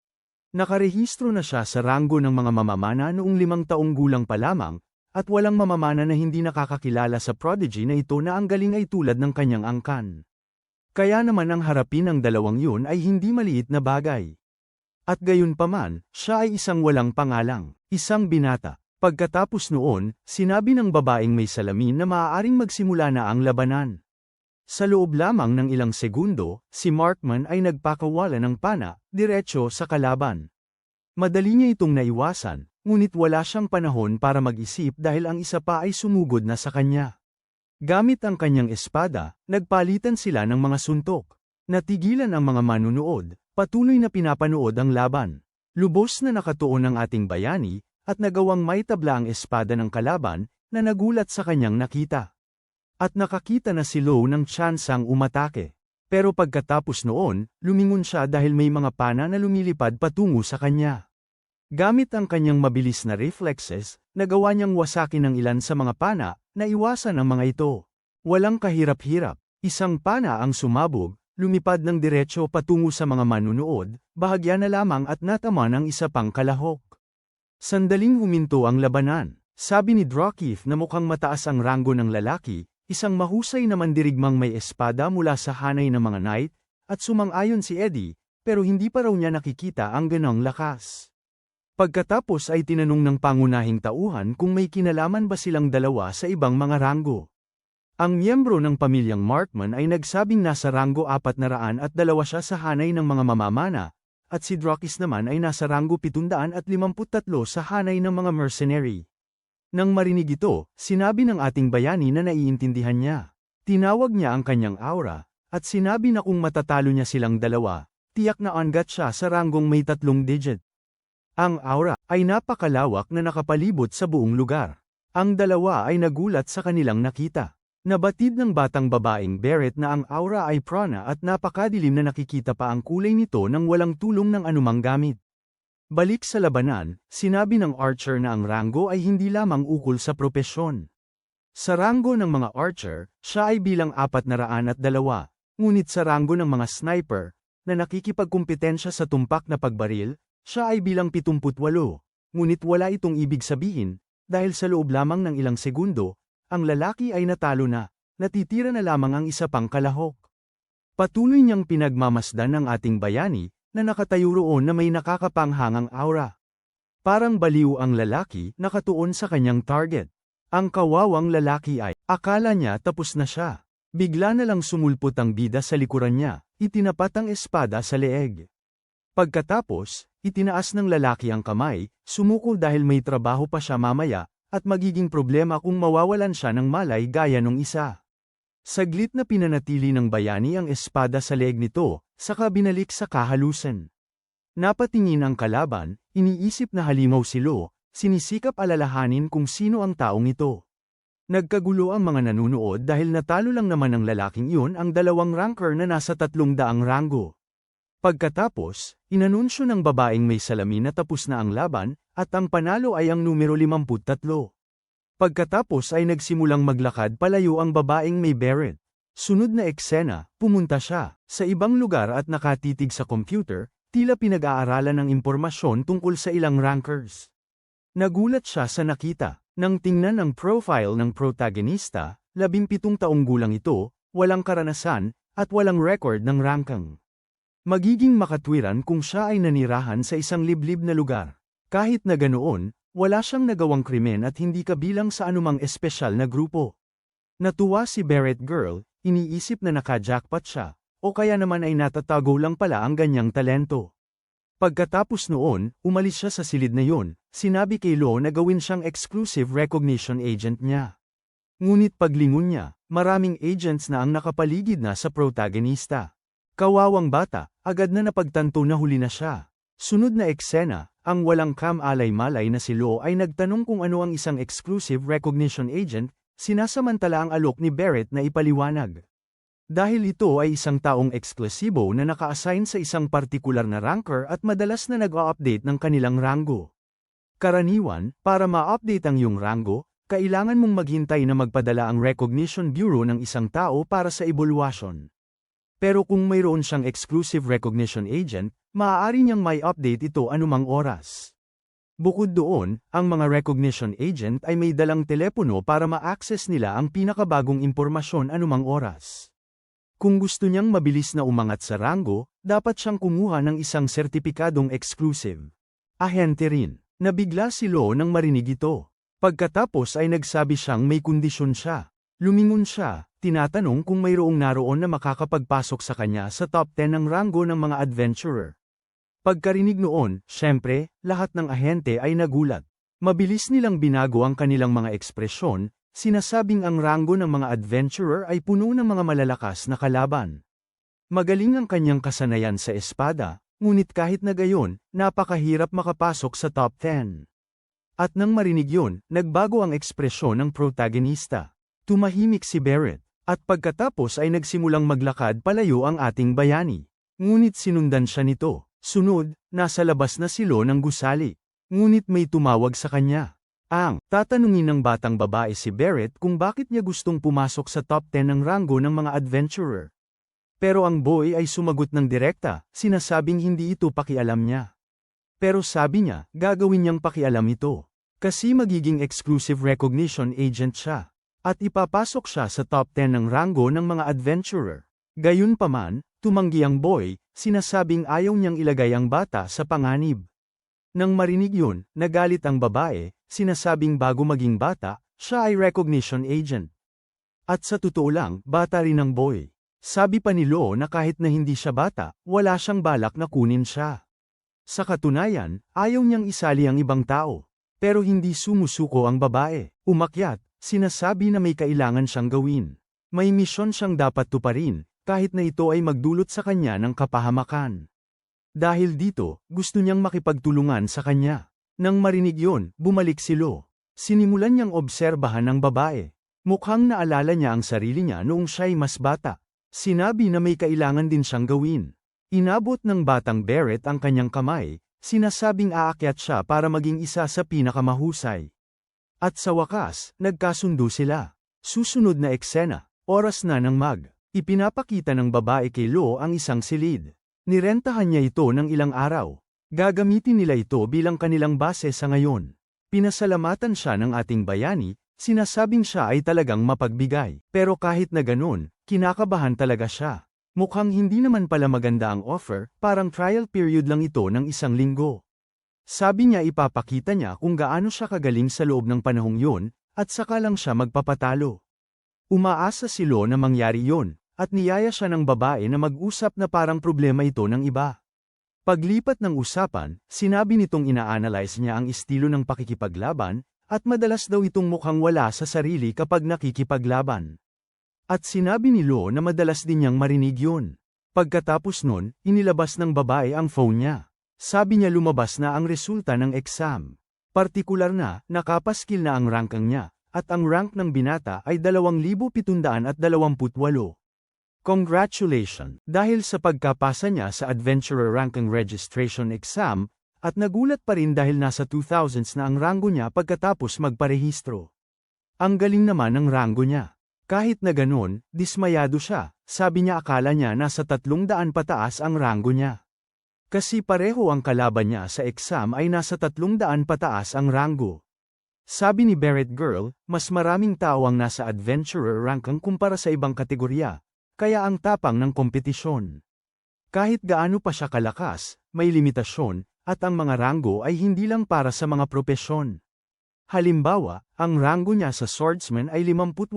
Nakarehistro na siya sa ranggo ng mga mamamana noong 5 taong gulang pa lamang, at walang mamamana na hindi nakakakilala sa prodigy na ito na ang galing ay tulad ng kanyang angkan. Kaya naman ang harapin ng dalawang yun ay hindi maliit na bagay. At gayunpaman, siya ay isang walang pangalang, isang binata. Pagkatapos noon, sinabi ng babaeng may salamin na maaaring magsimula na ang labanan. Sa loob lamang ng ilang segundo, si Markman ay nagpakawala ng pana, diretso sa kalaban. Madali niya itong naiwasan, ngunit wala siyang panahon para mag-isip dahil ang isa pa ay sumugod na sa kanya. Gamit ang kanyang espada, nagpalitan sila ng mga suntok. Natigilan ang mga manunood, patuloy na pinapanood ang laban. Lubos na nakatuon ang ating bayani, at nagawang maitabla ang espada ng kalaban, na nagulat sa kanyang nakita. At nakakita na si Lo ng tsansang umatake. Pero pagkatapos noon, lumingon siya dahil may mga pana na lumilipad patungo sa kanya. Gamit ang kanyang mabilis na reflexes, nagawa niyang wasakin ang ilan sa mga pana, na iwasan ang mga ito. Walang kahirap-hirap, isang pana ang sumabog, lumipad ng diretso patungo sa mga manunood, bahagya na lamang at natama ng isa pang kalahok. Sandaling huminto ang labanan. Sabi ni Drokif na mukhang mataas ang ranggo ng lalaki, isang mahusay na mandirigmang may espada mula sa hanay ng mga knight, at sumang-ayon si Eddie, pero hindi pa raw niya nakikita ang ganong lakas. Pagkatapos ay tinanong ng pangunahing tauhan kung may kinalaman ba silang dalawa sa ibang mga ranggo. Ang miyembro ng pamilyang Markman ay nagsabing nasa ranggo 402 siya sa hanay ng mga mamamana, at si Drokis naman ay nasa ranggo 753 sa hanay ng mga mercenary. Nang marinig ito, sinabi ng ating bayani na naiintindihan niya. Tinawag niya ang kanyang aura, at sinabi na kung matatalo niya silang dalawa, tiyak na angat siya sa ranggong may 3 digit. Ang aura ay napakalawak na nakapalibot sa buong lugar. Ang dalawa ay nagulat sa kanilang nakita. Nabatid ng batang babaeng Barrett na ang aura ay prana at napakadilim na nakikita pa ang kulay nito nang walang tulong ng anumang gamit. Balik sa labanan, sinabi ng archer na ang ranggo ay hindi lamang ukol sa propesyon. Sa ranggo ng mga archer, siya ay bilang 402, ngunit sa ranggo ng mga sniper, na nakikipagkumpetensya sa tumpak na pagbaril, siya ay bilang 78, ngunit wala itong ibig sabihin, dahil sa loob lamang ng ilang segundo, ang lalaki ay natalo na, natitira na lamang ang isa pang kalahok. Patuloy niyang pinagmamasdan ng ating bayani, na nakatayo roon na may nakakapanghangang aura. Parang baliw ang lalaki, nakatuon sa kanyang target. Ang kawawang lalaki ay, akala niya tapos na siya. Bigla na lang sumulpot ang bida sa likuran niya, itinapat ang espada sa leeg. Pagkatapos, itinaas ng lalaki ang kamay, sumuko dahil may trabaho pa siya mamaya, at magiging problema kung mawawalan siya ng malay gaya nung isa. Saglit na pinanatili ng bayani ang espada sa leeg nito, saka binalik sa kahalusan. Napatingin ang kalaban, iniisip na halimaw si Lo, sinisikap alalahanin kung sino ang taong ito. Nagkagulo ang mga nanunood dahil natalo lang naman ng lalaking iyon ang 2 ranker na nasa 300 ranggo. Pagkatapos, inanunsyo ng babaeng may salamin na tapos na ang laban, at ang panalo ay ang numero 53. Pagkatapos ay nagsimulang maglakad palayo ang babaeng may beret. Sunod na eksena, pumunta siya sa ibang lugar at nakatitig sa computer, tila pinag-aaralan ng impormasyon tungkol sa ilang rankers. Nagulat siya sa nakita. Nang tingnan ang profile ng protagonista, 17 taong gulang ito, walang karanasan, at walang record ng ranking. Magiging makatwiran kung siya ay nanirahan sa isang liblib na lugar. Kahit na ganoon, wala siyang nagawang krimen at hindi kabilang sa anumang espesyal na grupo. Natuwa si Barrett Girl, iniisip na naka-jackpot siya, o kaya naman ay natatago lang pala ang ganyang talento. Pagkatapos noon, umalis siya sa silid na yun, sinabi kay Lo na gawin siyang exclusive recognition agent niya. Ngunit paglingon niya, maraming agents na ang nakapaligid na sa protagonista. Kawawang bata, agad na napagtanto na huli na siya. Sunod na eksena, ang walang kam-alay-malay na si Lo ay nagtanong kung ano ang isang exclusive recognition agent, sinasamantala ang alok ni Barrett na ipaliwanag. Dahil ito ay isang taong eksklusibo na naka-assign sa isang partikular na ranker at madalas na nag-o-update ng kanilang ranggo. Karaniwan, para ma-update ang iyong ranggo, kailangan mong maghintay na magpadala ang recognition bureau ng isang tao para sa evaluation. Pero kung mayroon siyang exclusive recognition agent, maaari niyang may update ito anumang oras. Bukod doon, ang mga recognition agent ay may dalang telepono para ma-access nila ang pinakabagong impormasyon anumang oras. Kung gusto niyang mabilis na umangat sa ranggo, dapat siyang kumuha ng isang sertipikadong exclusive. Ahente rin. Nabigla si Lo nang marinig ito. Pagkatapos ay nagsabi siyang may kondisyon siya. Lumingon siya, tinatanong kung mayroong naroon na makakapagpasok sa kanya sa top 10 ng ranggo ng mga adventurer. Pagkarinig noon, syempre, lahat ng ahente ay nagulat. Mabilis nilang binago ang kanilang mga ekspresyon, sinasabing ang ranggo ng mga adventurer ay puno ng mga malalakas na kalaban. Magaling ang kanyang kasanayan sa espada, ngunit kahit na gayon, napakahirap makapasok sa top 10. At nang marinig yun, nagbago ang ekspresyon ng protagonista. Tumahimik si Barrett, at pagkatapos ay nagsimulang maglakad palayo ang ating bayani. Ngunit sinundan siya nito. Sunod, nasa labas na silo ng gusali. Ngunit may tumawag sa kanya. Tatanungin ng batang babae si Barrett kung bakit niya gustong pumasok sa top 10 ng ranggo ng mga adventurer. Pero ang boy ay sumagot ng direkta, sinasabing hindi ito pakialam niya. Pero sabi niya, gagawin niyang pakialam ito. Kasi magiging exclusive recognition agent siya. At ipapasok siya sa top 10 ng ranggo ng mga adventurer. Gayunpaman, tumanggi ang boy, sinasabing ayaw niyang ilagay ang bata sa panganib. Nang marinig yun, nagalit ang babae, sinasabing bago maging bata, siya ay recognition agent. At sa totoo lang, bata rin ang boy. Sabi pa ni Lo na kahit na hindi siya bata, wala siyang balak na kunin siya. Sa katunayan, ayaw niyang isali ang ibang tao. Pero hindi sumusuko ang babae. Umakyat, sinasabi na may kailangan siyang gawin. May misyon siyang dapat tuparin, kahit na ito ay magdulot sa kanya ng kapahamakan. Dahil dito, gusto niyang makipagtulungan sa kanya. Nang marinig yon, bumalik si Lo. Sinimulan niyang obserbahan ang babae. Mukhang naalala niya ang sarili niya noong siya'y mas bata. Sinabi na may kailangan din siyang gawin. Inabot ng batang Barrett ang kanyang kamay, sinasabing aakyat siya para maging isa sa pinakamahusay. At sa wakas, nagkasundo sila. Susunod na eksena, oras na ng ipinapakita ng babae kay Lo ang isang silid. Nirentahan niya ito ng ilang araw. Gagamitin nila ito bilang kanilang base sa ngayon. Pinasalamatan siya ng ating bayani, sinasabing siya ay talagang mapagbigay. Pero kahit na ganun, kinakabahan talaga siya. Mukhang hindi naman pala maganda ang offer, parang trial period lang ito ng 1 linggo. Sabi niya ipapakita niya kung gaano siya kagaling sa loob ng panahong yun, at saka lang siya magpapatalo. Umaasa si Lo na mangyari yun, at niyaya siya ng babae na mag-usap na parang problema ito ng iba. Paglipat ng usapan, sinabi nitong ina-analyze niya ang estilo ng pakikipaglaban, at madalas daw itong mukhang wala sa sarili kapag nakikipaglaban. At sinabi ni Lo na madalas din niyang marinig yun. Pagkatapos nun, inilabas ng babae ang phone niya. Sabi niya lumabas na ang resulta ng exam. Partikular na, nakapaskil na ang ranking niya, at ang rank ng binata ay 2,728. Congratulations! Dahil sa pagkapasa niya sa Adventurer Ranking Registration Exam, at nagulat pa rin dahil nasa 2000s na ang ranggo niya pagkatapos magparehistro. Ang galing naman ng ranggo niya. Kahit na ganun, dismayado siya, sabi niya akala niya nasa 300 pataas ang ranggo niya. Kasi pareho ang kalaban niya sa exam ay nasa 300 pataas ang ranggo. Sabi ni Barrett Girl, mas maraming tao ang nasa Adventurer Ranking kumpara sa ibang kategorya. Kaya ang tapang ng kompetisyon. Kahit gaano pa siya kalakas, may limitasyon, at ang mga ranggo ay hindi lang para sa mga propesyon. Halimbawa, ang ranggo niya sa swordsman ay 58,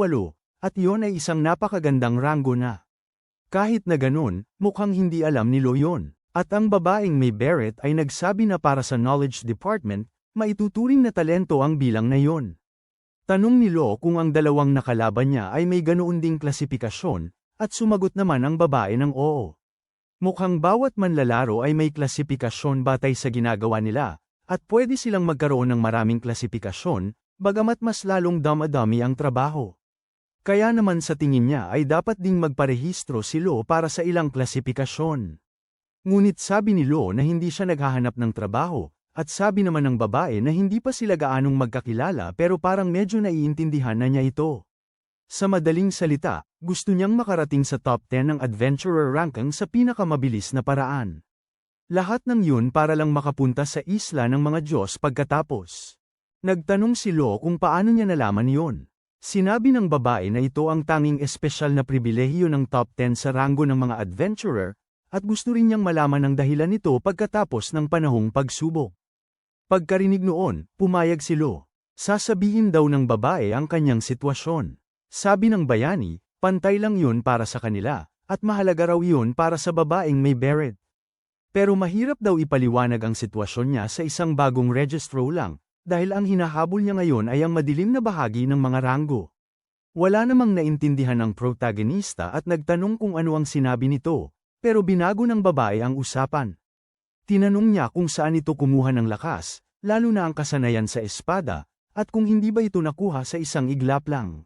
at iyon ay isang napakagandang ranggo na. Kahit na ganun, mukhang hindi alam ni Lo yun. At ang babaeng may Barrett ay nagsabi na para sa knowledge department, maituturing na talento ang bilang na yon. Tanong ni Lo kung ang dalawang nakalaban niya ay may ganoon ding klasifikasyon, at sumagot naman ang babae ng oo. Mukhang bawat manlalaro ay may klasifikasyon batay sa ginagawa nila, at pwede silang magkaroon ng maraming klasifikasyon, bagamat mas lalong dama-dami ang trabaho. Kaya naman sa tingin niya ay dapat ding magparehistro si Lo para sa ilang klasifikasyon. Ngunit sabi ni Lo na hindi siya naghahanap ng trabaho, at sabi naman ng babae na hindi pa sila gaanong magkakilala pero parang medyo naiintindihan na niya ito. Sa madaling salita, gusto niyang makarating sa top 10 ng Adventurer Ranking sa pinakamabilis na paraan. Lahat ng yun para lang makapunta sa isla ng mga Diyos pagkatapos. Nagtanong si Lo kung paano niya nalaman yun. Sinabi ng babae na ito ang tanging espesyal na pribilehiyo ng top 10 sa ranggo ng mga adventurer, at gusto rin niyang malaman ang dahilan nito pagkatapos ng panahong pagsubok. Pagkarinig noon, pumayag si Lo. Sasabihin daw ng babae ang kanyang sitwasyon. Sabi ng bayani, pantay lang yun para sa kanila, at mahalaga raw yun para sa babaeng may Barrett. Pero mahirap daw ipaliwanag ang sitwasyon niya sa isang bagong registro lang, dahil ang hinahabol niya ngayon ay ang madilim na bahagi ng mga ranggo. Wala namang naintindihan ang protagonista at nagtanong kung ano ang sinabi nito, pero binago ng babae ang usapan. Tinanong niya kung saan ito kumuha ng lakas, lalo na ang kasanayan sa espada, at kung hindi ba ito nakuha sa isang iglap lang.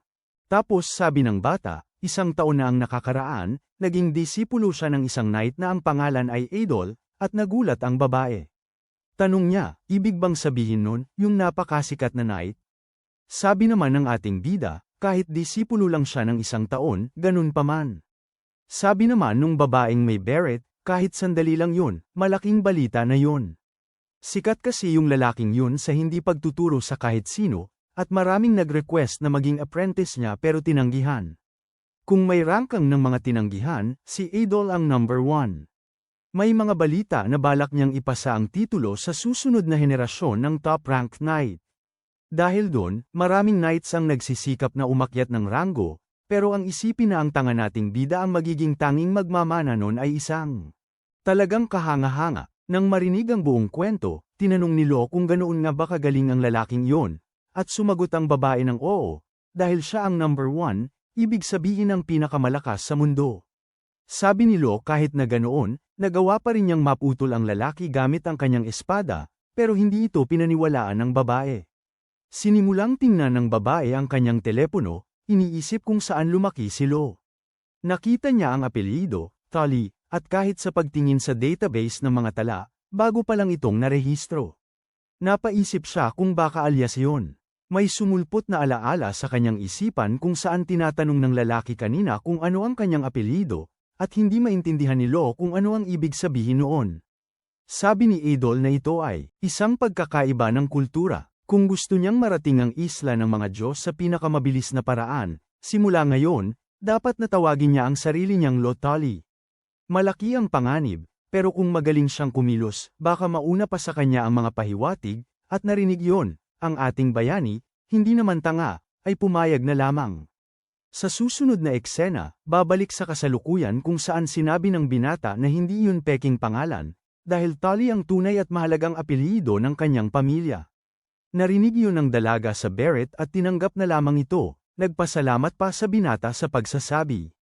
Tapos sabi ng bata, 1 taon na ang nakakaraan, naging disipulo siya ng isang knight na ang pangalan ay Adol, at nagulat ang babae. Tanong niya, ibig bang sabihin nun, yung napakasikat na knight? Sabi naman ng ating bida, kahit disipulo lang siya ng 1 taon, ganun pa man. Sabi naman nung babaeng may beret, kahit sandali lang yun, malaking balita na yun. Sikat kasi yung lalaking yun sa hindi pagtuturo sa kahit sino, at maraming nag-request na maging apprentice niya pero tinanggihan. Kung may rangkang ng mga tinanggihan, si Adol ang number 1. May mga balita na balak niyang ipasa ang titulo sa susunod na henerasyon ng top-ranked knight. Dahil doon, maraming knights ang nagsisikap na umakyat ng ranggo, pero ang isipin na ang tanga nating bida ang magiging tanging magmamana nun ay isang talagang kahanga-hanga. Nang marinig ang buong kwento, tinanong ni Lo kung ganoon nga ba kagaling ang lalaking iyon, at sumagot ang babae ng oo, dahil siya ang number 1, ibig sabihin ang pinakamalakas sa mundo. Sabi ni Lo kahit na ganoon, nagawa pa rin niyang maputol ang lalaki gamit ang kanyang espada, pero hindi ito pinaniwalaan ng babae. Sinimulang tingnan ng babae ang kanyang telepono, iniisip kung saan lumaki si Lo. Nakita niya ang apelyido, Tali, at kahit sa pagtingin sa database ng mga tala, bago pa lang itong narehistro. Napaisip siya kung baka alias yon. May sumulpot na alaala sa kanyang isipan kung saan tinatanong ng lalaki kanina kung ano ang kanyang apelyido, at hindi maintindihan ni Lo kung ano ang ibig sabihin noon. Sabi ni Adol na ito ay isang pagkakaiba ng kultura. Kung gusto niyang marating ang isla ng mga Diyos sa pinakamabilis na paraan, simula ngayon, dapat na tawagin niya ang sarili niyang Lotali. Malaki ang panganib, pero kung magaling siyang kumilos, baka mauna pa sa kanya ang mga pahiwatig, at narinig yon, ang ating bayani, hindi naman tanga, ay pumayag na lamang. Sa susunod na eksena, babalik sa kasalukuyan kung saan sinabi ng binata na hindi yun peking pangalan, dahil Tali ang tunay at mahalagang apelyido ng kanyang pamilya. Narinig yun ng dalaga sa beret at tinanggap na lamang ito, nagpasalamat pa sa binata sa pagsasabi.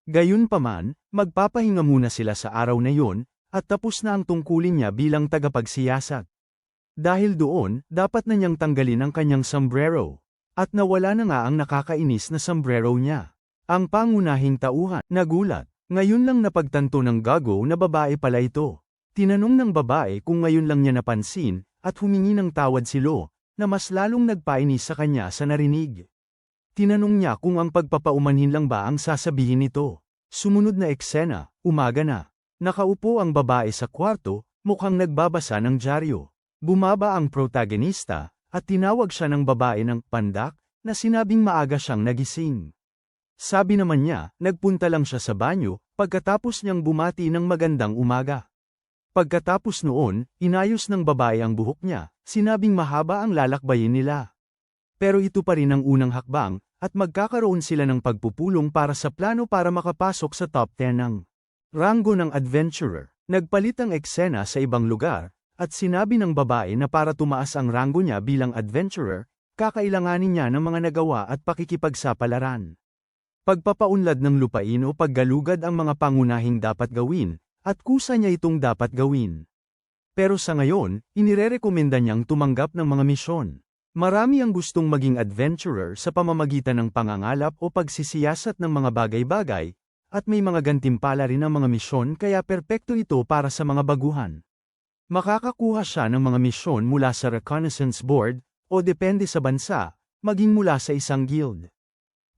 Gayunpaman, magpapahinga muna sila sa araw na yun, at tapos na ang tungkulin niya bilang tagapagsiyasat. Dahil doon, dapat na niyang tanggalin ang kanyang sombrero. At nawala na nga ang nakakainis na sombrero niya. Ang pangunahing tauhan, nagulat. Ngayon lang napagtanto ng gago na babae pala ito. Tinanong ng babae kung ngayon lang niya napansin, at humingi ng tawad si Lo, na mas lalong nagpainis sa kanya sa narinig. Tinanong niya kung ang pagpapaumanhin lang ba ang sasabihin nito. Sumunod na eksena, umaga na. Nakaupo ang babae sa kwarto, mukhang nagbabasa ng dyaryo. Bumaba ang protagonista, at tinawag siya ng babae ng pandak, na sinabing maaga siyang nagising. Sabi naman niya, nagpunta lang siya sa banyo, pagkatapos niyang bumati ng magandang umaga. Pagkatapos noon, inayos ng babae ang buhok niya, sinabing mahaba ang lalakbayin nila. Pero ito pa rin ang unang hakbang, at magkakaroon sila ng pagpupulong para sa plano para makapasok sa top 10 ng ranggo ng adventurer. Nagpalit ang eksena sa ibang lugar, at sinabi ng babae na para tumaas ang ranggo niya bilang adventurer, kakailanganin niya ng mga nagawa at pakikipagsapalaran. Pagpapaunlad ng lupain o paggalugad ang mga pangunahing dapat gawin, at kusa niya itong dapat gawin. Pero sa ngayon, inirerekomenda niyang tumanggap ng mga misyon. Marami ang gustong maging adventurer sa pamamagitan ng pangangalap o pagsisiyasat ng mga bagay-bagay, at may mga gantimpala rin ang mga misyon kaya perpekto ito para sa mga baguhan. Makakakuha siya ng mga misyon mula sa Reconnaissance Board, o depende sa bansa, maging mula sa isang guild.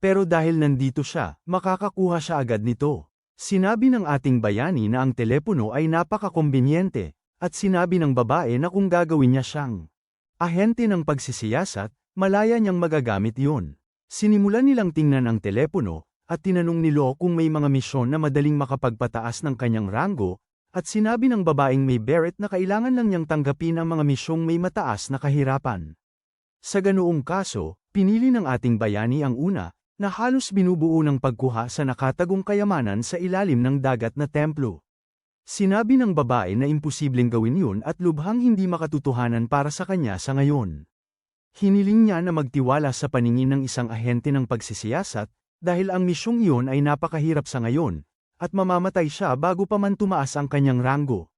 Pero dahil nandito siya, makakakuha siya agad nito. Sinabi ng ating bayani na ang telepono ay napakakombinyente, at sinabi ng babae na kung gagawin niya siyang ahente ng pagsisiyasat, malaya niyang magagamit yun. Sinimulan nilang tingnan ang telepono, at tinanong ni Lo kung may mga misyon na madaling makapagpataas ng kanyang ranggo, at sinabi ng babaeng may beret na kailangan lang niyang tanggapin ang mga misyong may mataas na kahirapan. Sa ganoong kaso, pinili ng ating bayani ang una, na halos binubuo ng pagkuha sa nakatagong kayamanan sa ilalim ng dagat na templo. Sinabi ng babae na imposibleng gawin yun at lubhang hindi makatutuhanan para sa kanya sa ngayon. Hiniling niya na magtiwala sa paningin ng isang ahente ng pagsisiyasat, dahil ang misyong iyon ay napakahirap sa ngayon, at mamamatay siya bago pa man tumaas ang kanyang ranggo.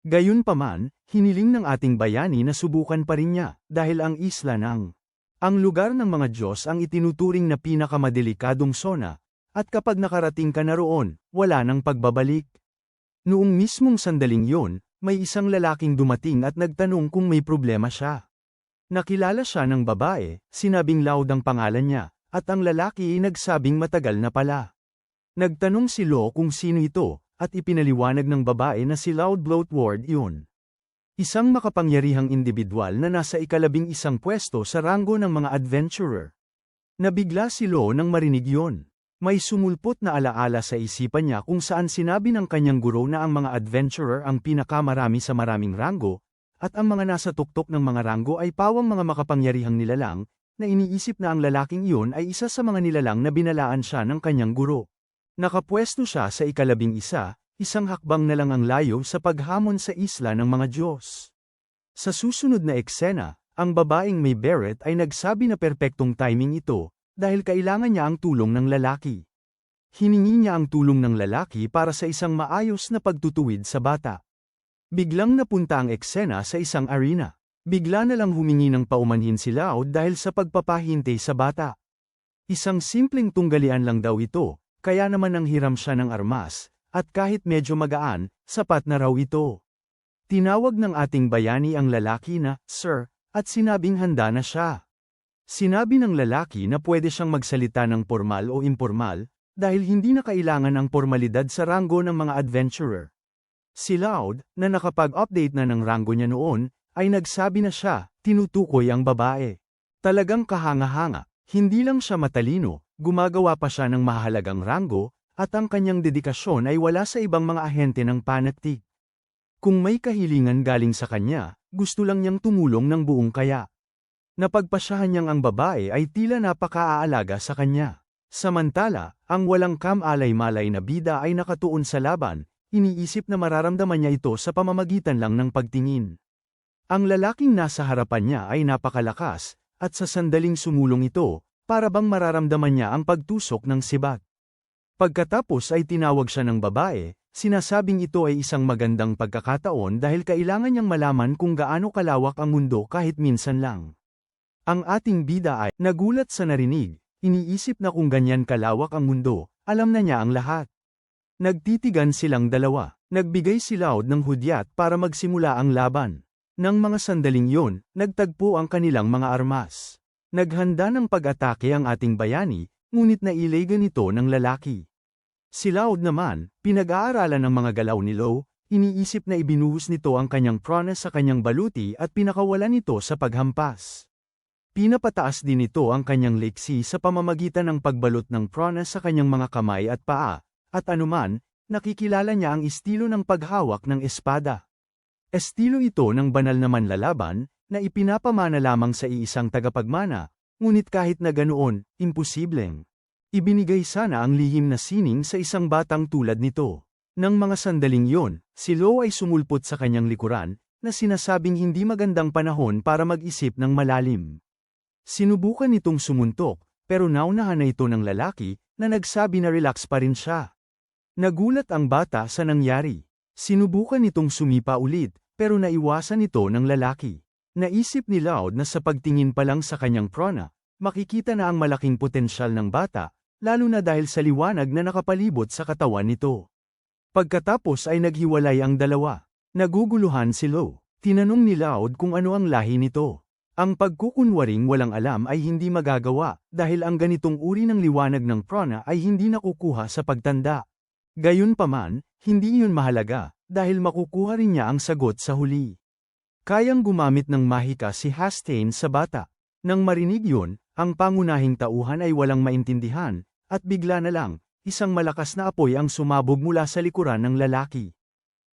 Gayunpaman, hiniling ng ating bayani na subukan pa rin niya, dahil ang isla ng ang lugar ng mga Diyos ang itinuturing na pinakamadelikadong sona, at kapag nakarating ka na roon, wala nang pagbabalik. Noong mismong sandaling yon, may isang lalaking dumating at nagtanong kung may problema siya. Nakilala siya ng babae, sinabing Loud ang pangalan niya, at ang lalaki ay nagsabing matagal na pala. Nagtanong si Lo kung sino ito, at ipinaliwanag ng babae na si Loud Bloatward yun. Isang makapangyarihang individual na nasa ika-11 pwesto sa ranggo ng mga adventurer. Nabigla si Lo nang marinig yon. May sumulpot na alaala sa isipan niya kung saan sinabi ng kanyang guro na ang mga adventurer ang pinakamarami sa maraming ranggo, at ang mga nasa tuktok ng mga ranggo ay pawang mga makapangyarihang nilalang, na iniisip na ang lalaking iyon ay isa sa mga nilalang na binalaan siya ng kanyang guro. Nakapwesto siya sa ika-11, isang hakbang na lang ang layo sa paghamon sa isla ng mga Diyos. Sa susunod na eksena, ang babaeng may beret ay nagsabi na perpektong timing ito, dahil kailangan niya ang tulong ng lalaki. Hiningi niya ang tulong ng lalaki para sa isang maayos na pagtutuwid sa bata. Biglang napunta ang eksena sa isang arena. Bigla na lang humingi ng paumanhin si Loud dahil sa pagpapahintay sa bata. Isang simpleng tunggalian lang daw ito, kaya naman nang hiram siya ng armas, at kahit medyo magaan, sapat na raw ito. Tinawag ng ating bayani ang lalaki na, Sir, at sinabing handa na siya. Sinabi ng lalaki na pwede siyang magsalita ng formal o informal, dahil hindi na kailangan ang formalidad sa ranggo ng mga adventurer. Si Loud, na nakapag-update na ng ranggo niya noon, ay nagsabi na siya, tinutukoy ang babae. Talagang kahanga-hanga, hindi lang siya matalino, gumagawa pa siya ng mahalagang ranggo, at ang kanyang dedikasyon ay wala sa ibang mga ahente ng panaktik. Kung may kahilingan galing sa kanya, gusto lang niyang tumulong ng buong kaya. Napagpasyahan niyang ang babae ay tila napaka-aalaga sa kanya. Samantala, ang walang kam-alay-malay na bida ay nakatuon sa laban, iniisip na mararamdaman niya ito sa pamamagitan lang ng pagtingin. Ang lalaking nasa harapan niya ay napakalakas, at sa sandaling sumulong ito, para bang mararamdaman niya ang pagtusok ng sibat. Pagkatapos ay tinawag siya ng babae, sinasabing ito ay isang magandang pagkakataon dahil kailangan niyang malaman kung gaano kalawak ang mundo kahit minsan lang. Ang ating bida ay nagulat sa narinig, iniisip na kung ganyan kalawak ang mundo, alam na niya ang lahat. Nagtitigan silang dalawa, nagbigay si Loud ng hudyat para magsimula ang laban. Nang mga sandaling yon, nagtagpo ang kanilang mga armas. Naghanda ng pag-atake ang ating bayani, ngunit nailagan ito ng lalaki. Si Loud naman, pinag-aaralan ng mga galaw ni Lo, iniisip na ibinuhos nito ang kanyang prana sa kanyang baluti at pinakawalan nito sa paghampas. Pinapataas din ito ang kanyang leksi sa pamamagitan ng pagbalot ng prana sa kanyang mga kamay at paa, at anuman, nakikilala niya ang estilo ng paghawak ng espada. Estilo ito ng banal na manlalaban, na ipinapamana lamang sa iisang tagapagmana, ngunit kahit na ganoon, imposibleng. Ibinigay sana ang lihim na sining sa isang batang tulad nito. Nang mga sandaling yon, si Lo ay sumulpot sa kanyang likuran, na sinasabing hindi magandang panahon para mag-isip ng malalim. Sinubukan nitong sumuntok, pero naunahan na ito ng lalaki, na nagsabi na relax pa rin siya. Nagulat ang bata sa nangyari. Sinubukan nitong sumipa ulit, pero naiwasan ito ng lalaki. Naisip ni Loud na sa pagtingin pa lang sa kanyang prana, makikita na ang malaking potensyal ng bata, lalo na dahil sa liwanag na nakapalibot sa katawan nito. Pagkatapos ay naghiwalay ang dalawa. Naguguluhan si Lo. Tinanong ni Loud kung ano ang lahi nito. Ang pagkukunwaring walang alam ay hindi magagawa, dahil ang ganitong uri ng liwanag ng prana ay hindi nakukuha sa pagtanda. Gayunpaman, hindi iyon mahalaga, dahil makukuha rin niya ang sagot sa huli. Kayang gumamit ng mahika si Hastain sa bata. Nang marinig yun, ang pangunahing tauhan ay walang maintindihan, at bigla na lang, isang malakas na apoy ang sumabog mula sa likuran ng lalaki.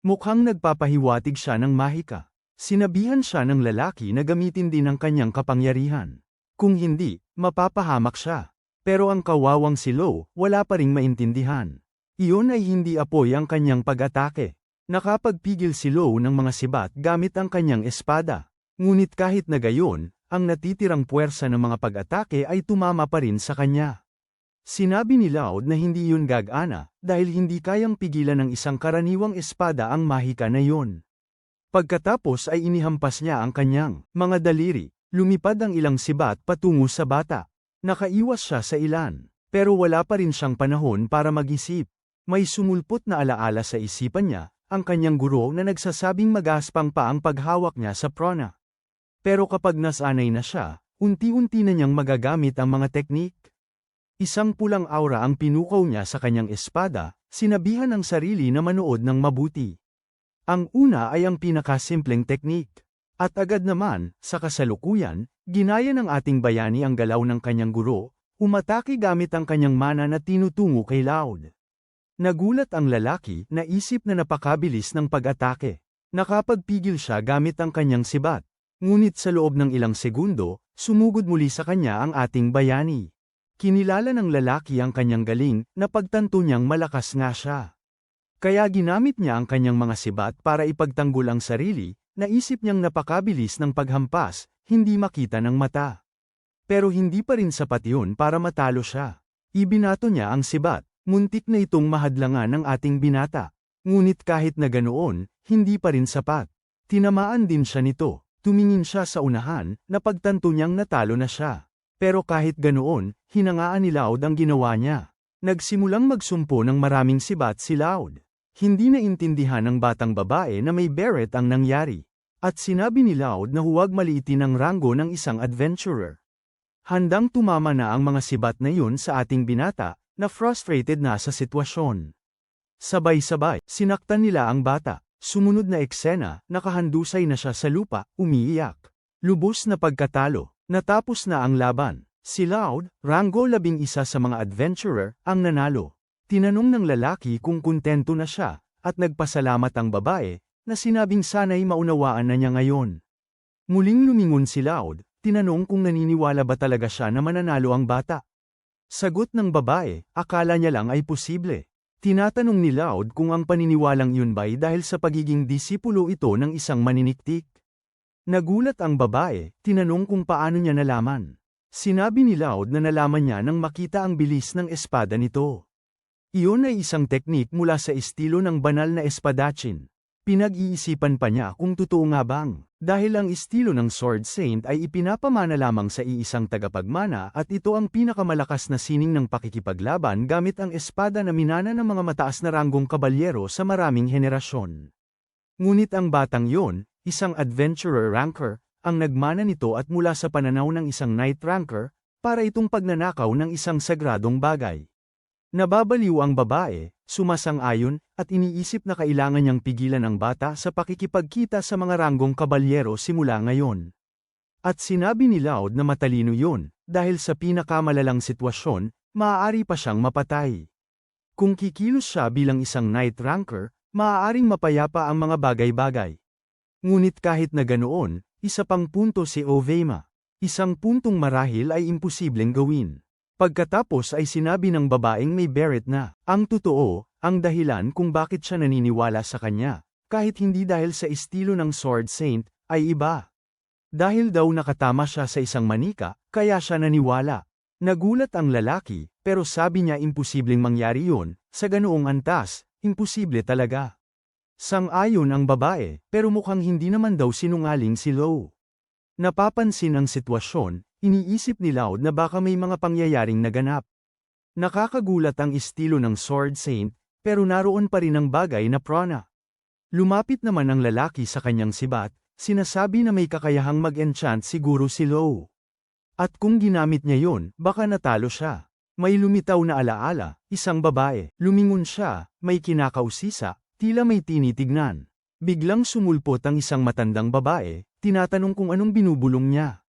Mukhang nagpapahiwatig siya ng mahika. Sinabihan siya ng lalaki na gamitin din ang kanyang kapangyarihan. Kung hindi, mapapahamak siya. Pero ang kawawang si Lo, wala pa ring maintindihan. Iyon ay hindi apoy ang kanyang pag-atake. Nakapagpigil si Lo ng mga sibat gamit ang kanyang espada. Ngunit kahit na gayon, ang natitirang puwersa ng mga pag-atake ay tumama pa rin sa kanya. Sinabi ni Loud na hindi yun gagana, dahil hindi kayang pigilan ng isang karaniwang espada ang mahika na yun. Pagkatapos ay inihampas niya ang kanyang mga daliri, lumipad ang ilang sibat patungo sa bata. Nakaiwas siya sa ilan, pero wala pa rin siyang panahon para mag-isip. May sumulpot na alaala sa isipan niya, ang kanyang guro na nagsasabing magaspang pa ang paghawak niya sa prana. Pero kapag nasanay na siya, unti-unti na niyang magagamit ang mga teknik. Isang pulang aura ang pinukaw niya sa kanyang espada, sinabihan ang sarili na manood ng mabuti. Ang una ay ang pinakasimpleng teknik. At agad naman, sa kasalukuyan, ginaya ng ating bayani ang galaw ng kanyang guro, umatake gamit ang kanyang mana na tinutungo kay Loud. Nagulat ang lalaki, naisip na napakabilis ng pag-atake. Nakapagpigil siya gamit ang kanyang sibat. Ngunit sa loob ng ilang segundo, sumugod muli sa kanya ang ating bayani. Kinilala ng lalaki ang kanyang galing, na pagtanto niyang malakas nga siya. Kaya ginamit niya ang kanyang mga sibat para ipagtanggol ang sarili, naisip niyang napakabilis ng paghampas, hindi makita ng mata. Pero hindi pa rin sapat yun para matalo siya. Ibinato niya ang sibat, muntik na itong mahadlangan ng ating binata. Ngunit kahit na ganoon, hindi pa rin sapat. Tinamaan din siya nito, tumingin siya sa unahan, napagtanto niyang natalo na siya. Pero kahit ganoon, hinangaan ni Loud ang ginawa niya. Nagsimulang magsumpo ng maraming sibat si Loud. Hindi naintindihan ng batang babae na may beret ang nangyari. At sinabi ni Loud na huwag maliitin ang ranggo ng isang adventurer. Handang tumama na ang mga sibat na yun sa ating binata, na frustrated na sa sitwasyon. Sabay-sabay, sinaktan nila ang bata. Sumunod na eksena, nakahandusay na siya sa lupa, umiiyak. Lubos na pagkatalo. Natapos na ang laban. Si Loud, ranggo 11 sa mga adventurer, ang nanalo. Tinanong ng lalaki kung kontento na siya, at nagpasalamat ang babae, na sinabing sana'y maunawaan na niya ngayon. Muling lumingon si Loud, tinanong kung naniniwala ba talaga siya na mananalo ang bata. Sagot ng babae, akala niya lang ay posible. Tinatanong ni Loud kung ang paniniwalang yun ba'y dahil sa pagiging disipulo ito ng isang maniniktik. Nagulat ang babae, tinanong kung paano niya nalaman. Sinabi ni Loud na nalaman niya nang makita ang bilis ng espada nito. Iyon ay isang teknik mula sa estilo ng banal na espadachim. Pinag-iisipan pa niya kung totoo nga bang, dahil ang estilo ng Sword Saint ay ipinapamana lamang sa iisang tagapagmana at ito ang pinakamalakas na sining ng pakikipaglaban gamit ang espada na minana ng mga mataas na ranggong kabalyero sa maraming henerasyon. Ngunit ang batang yon, isang adventurer ranker, ang nagmana nito at mula sa pananaw ng isang knight ranker, para itong pagnanakaw ng isang sagradong bagay. Nababaliw ang babae, sumasang-ayon, at iniisip na kailangan niyang pigilan ang bata sa pakikipagkita sa mga ranggong kabalyero simula ngayon. At sinabi ni Loud na matalino yun, dahil sa pinakamalalang sitwasyon, maaari pa siyang mapatay. Kung kikilos siya bilang isang knight ranker, maaaring mapayapa ang mga bagay-bagay. Ngunit kahit na ganoon, isa pang punto si Ovema. Isang puntong marahil ay imposibleng gawin. Pagkatapos ay sinabi ng babaeng may beret na, ang totoo, ang dahilan kung bakit siya naniniwala sa kanya, kahit hindi dahil sa estilo ng Sword Saint, ay iba. Dahil daw nakatama siya sa isang manika, kaya siya naniwala. Nagulat ang lalaki, pero sabi niya imposibleng mangyari yun, sa ganoong antas, imposible talaga. Sang-ayon ang babae, pero mukhang hindi naman daw sinungaling si Low. Napapansin ang sitwasyon, iniisip ni Loud na baka may mga pangyayaring naganap. Nakakagulat ang estilo ng Sword Saint, pero naroon pa rin ang bagay na prana. Lumapit naman ang lalaki sa kanyang sibat, sinasabi na may kakayahang mag-enchant siguro si Low. At kung ginamit niya yon, baka natalo siya. May lumitaw na alaala, isang babae, lumingon siya, may kinakausisa, tila may tinitignan. Biglang sumulpot ang isang matandang babae, tinatanong kung anong binubulong niya.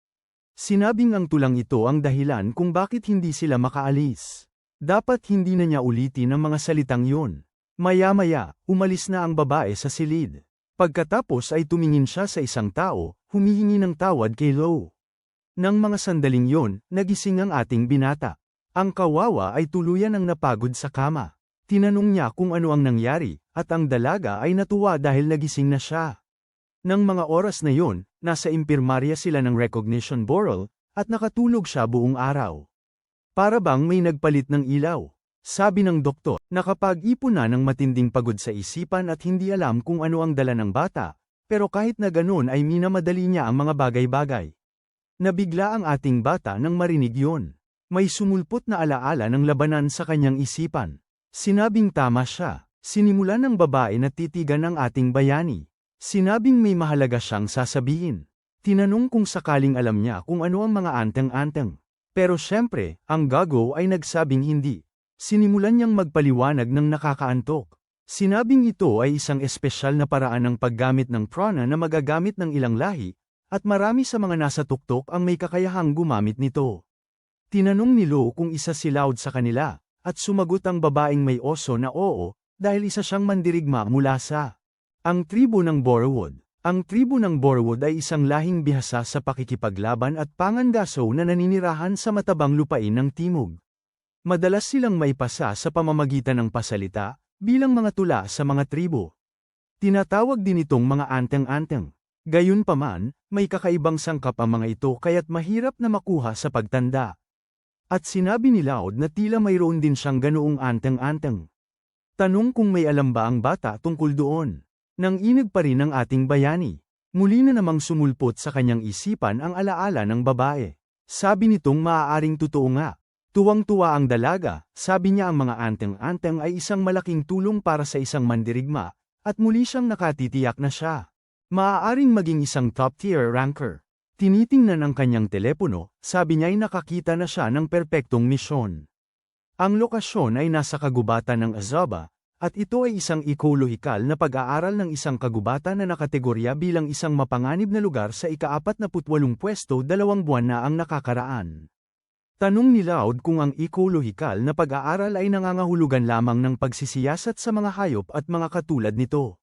Sinabing ang tulang ito ang dahilan kung bakit hindi sila makaalis. Dapat hindi na niya ulitin ang mga salitang yun. Maya-maya, umalis na ang babae sa silid. Pagkatapos ay tumingin siya sa isang tao, humihingi ng tawad kay Low. Nang mga sandaling yon, nagising ang ating binata. Ang kawawa ay tuluyan ang napagod sa kama. Tinanong niya kung ano ang nangyari, at ang dalaga ay natuwa dahil nagising na siya. Nang mga oras na yon, nasa impirmarya sila ng Recognition Bureau, at nakatulog siya buong araw. Para bang may nagpalit ng ilaw. Sabi ng doktor, nakapag-ipon na ng matinding pagod sa isipan at hindi alam kung ano ang dala ng bata, pero kahit na ganun ay minamadali niya ang mga bagay-bagay. Nabigla ang ating bata nang marinig yun. May sumulpot na alaala ng labanan sa kanyang isipan. Sinabing tama siya. Sinimulan ng babae na titigan ang ating bayani. Sinabing may mahalaga siyang sasabihin. Tinanong kung sakaling alam niya kung ano ang mga anteng-anteng. Pero syempre, ang gago ay nagsabing hindi. Sinimulan niyang magpaliwanag ng nakakaantok. Sinabing ito ay isang espesyal na paraan ng paggamit ng prana na magagamit ng ilang lahi, at marami sa mga nasa tuktok ang may kakayahang gumamit nito. Tinanong ni Lo kung isa si Loud sa kanila, at sumagot ang babaeng may oso na oo, dahil isa siyang mandirigma mula sa ang tribo ng Borwood. Ang tribo ng Borwood ay isang lahing bihasa sa pakikipaglaban at pangangaso na naninirahan sa matabang lupain ng timog. Madalas silang maipasa sa pamamagitan ng pasalita, bilang mga tula sa mga tribo. Tinatawag din itong mga anteng-anteng. Gayunpaman, may kakaibang sangkap ang mga ito kaya't mahirap na makuha sa pagtanda. At sinabi ni Loud na tila mayroon din siyang ganoong anteng-anteng. Tanong kung may alam ba ang bata tungkol doon. Nang inag pa rin ang ating bayani. Muli na namang sumulpot sa kanyang isipan ang alaala ng babae. Sabi nitong maaaring totoo nga. Tuwang-tuwa ang dalaga, sabi niya ang mga anteng-anteng ay isang malaking tulong para sa isang mandirigma, at muli siyang nakatitiyak na siya. Maaaring maging isang top-tier ranker. Tinitingnan ang kanyang telepono, sabi niya ay nakakita na siya ng perpektong misyon. Ang lokasyon ay nasa kagubatan ng Azaba, at ito ay isang ekolohikal na pag-aaral ng isang kagubatan na nakategorya bilang isang mapanganib na lugar sa ika-48 pwesto 2 buwan na ang nakakaraan. Tanong ni Loud kung ang ekolohikal na pag-aaral ay nangangahulugan lamang ng pagsisiyasat sa mga hayop at mga katulad nito.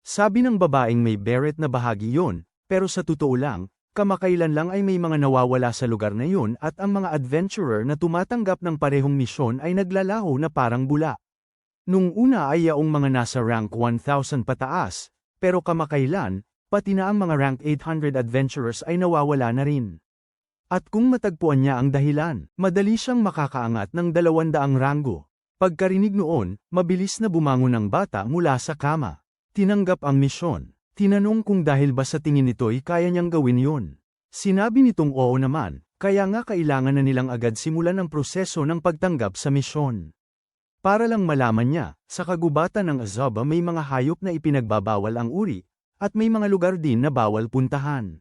Sabi ng babaeng may beret na bahagi yon, pero sa totoo lang, kamakailan lang ay may mga nawawala sa lugar na yun at ang mga adventurer na tumatanggap ng parehong misyon ay naglalaho na parang bula. Nung una ay yaong mga nasa rank 1,000 pataas, pero kamakailan, pati na ang mga rank 800 adventurers ay nawawala na rin. At kung matagpuan niya ang dahilan, madali siyang makakaangat ng 200 ranggo. Pagkarinig noon, mabilis na bumangon ang bata mula sa kama. Tinanggap ang misyon. Tinanong kung dahil ba sa tingin nito'y kaya niyang gawin yun. Sinabi nitong oo naman, kaya nga kailangan na nilang agad simulan ang proseso ng pagtanggap sa misyon. Para lang malaman niya, sa kagubatan ng Azaba may mga hayop na ipinagbabawal ang uri, at may mga lugar din na bawal puntahan.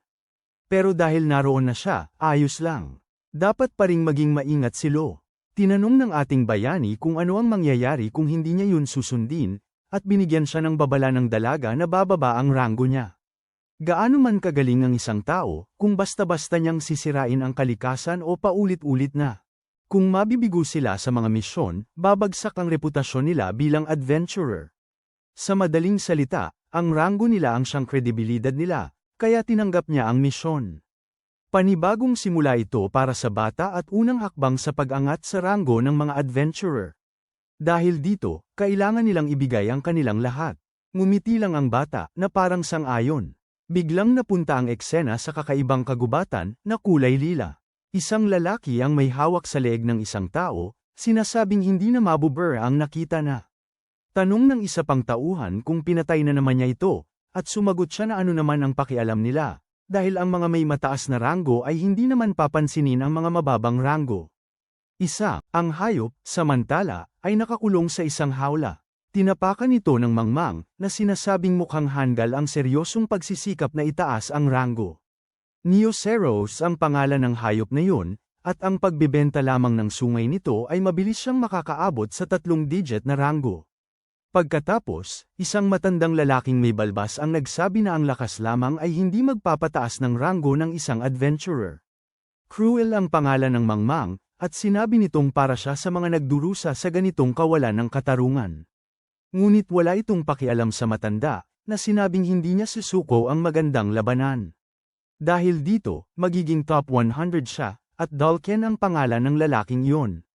Pero dahil naroon na siya, ayos lang. Dapat pa ring maging maingat si Lo. Tinanong ng ating bayani kung ano ang mangyayari kung hindi niya yun susundin, at binigyan siya ng babala ng dalaga na bababa ang ranggo niya. Gaano man kagaling ang isang tao, kung basta-basta niyang sisirain ang kalikasan o paulit-ulit na. Kung mabibigo sila sa mga misyon, babagsak ang reputasyon nila bilang adventurer. Sa madaling salita, ang ranggo nila ang siyang kredibilidad nila, kaya tinanggap niya ang misyon. Panibagong simula ito para sa bata at unang hakbang sa pag-angat sa ranggo ng mga adventurer. Dahil dito, kailangan nilang ibigay ang kanilang lahat. Ngumiti lang ang bata, na parang sang-ayon. Biglang napunta ang eksena sa kakaibang kagubatan, na kulay lila. Isang lalaki ang may hawak sa leeg ng isang tao, sinasabing hindi na mabuber ang nakita na. Tanong ng isa pang tauhan kung pinatay na naman niya ito, at sumagot siya na ano naman ang pakialam nila, dahil ang mga may mataas na ranggo ay hindi naman papansinin ang mga mababang ranggo. Isa, ang hayop, samantala, ay nakakulong sa isang hawla. Tinapakan ito ng mangmang, na sinasabing mukhang hanggal ang seryosong pagsisikap na itaas ang ranggo. Neoceros ang pangalan ng hayop na yun, at ang pagbibenta lamang ng sungay nito ay mabilis siyang makakaabot sa 3-digit na ranggo. Pagkatapos, isang matandang lalaking may balbas ang nagsabi na ang lakas lamang ay hindi magpapataas ng ranggo ng isang adventurer. Cruel ang pangalan ng mangmang, at sinabi nitong para siya sa mga nagdurusa sa ganitong kawalan ng katarungan. Ngunit wala itong pakialam sa matanda, na sinabing hindi niya susuko ang magandang labanan. Dahil dito, magiging top 100 siya, at Dalken ang pangalan ng lalaking iyon.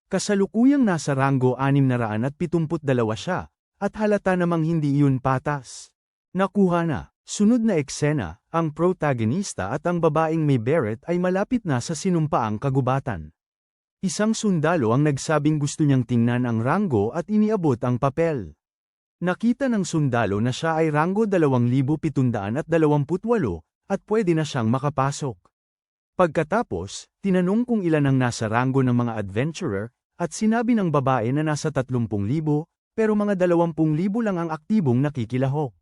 Kasalukuyang nasa ranggo 672 siya, at halata namang hindi iyon patas. Nakuha na. Sunod na eksena, ang protagonista at ang babaeng may beret ay malapit na sa sinumpaang kagubatan. Isang sundalo ang nagsabing gusto niyang tingnan ang ranggo at iniabot ang papel. Nakita ng sundalo na siya ay ranggo 2,728 at pwede na siyang makapasok. Pagkatapos, tinanong kung ilan ang nasa ranggo ng mga adventurer, at sinabi ng babae na nasa 30,000, pero mga 20,000 lang ang aktibong nakikilahok.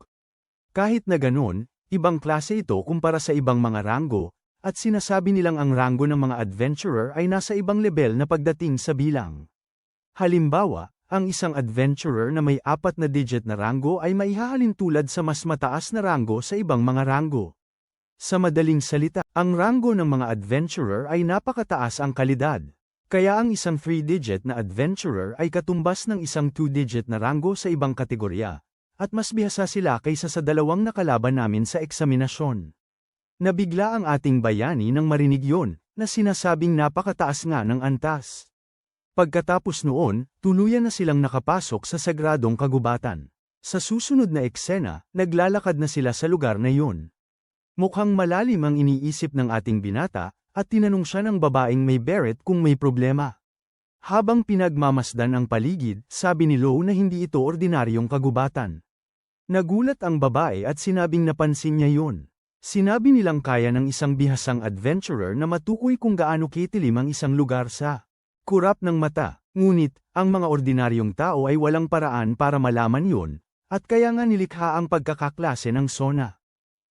Kahit na ganon, ibang klase ito kumpara sa ibang mga ranggo, at sinasabi nilang ang ranggo ng mga adventurer ay nasa ibang level na pagdating sa bilang. Halimbawa, ang isang adventurer na may 4 na digit na ranggo ay maihahalin tulad sa mas mataas na ranggo sa ibang mga ranggo. Sa madaling salita, ang ranggo ng mga adventurer ay napakataas ang kalidad. Kaya ang isang 3-digit na adventurer ay katumbas ng isang 2-digit na ranggo sa ibang kategorya, at mas bihasa sila kaysa sa dalawang nakalaban namin sa eksaminasyon. Nabigla ang ating bayani nang marinig yon, na sinasabing napakataas nga ng antas. Pagkatapos noon, tuluyan na silang nakapasok sa sagradong kagubatan. Sa susunod na eksena, naglalakad na sila sa lugar na yun. Mukhang malalim ang iniisip ng ating binata, at tinanong siya ng babaeng may beret kung may problema. Habang pinagmamasdan ang paligid, sabi ni Lo na hindi ito ordinaryong kagubatan. Nagulat ang babae at sinabing napansin niya yun. Sinabi nilang kaya ng isang bihasang adventurer na matukoy kung gaano kitilim ang isang lugar sa kurap ng mata, ngunit, ang mga ordinaryong tao ay walang paraan para malaman yun, at kaya nga nilikha ang pagkakaklase ng sona.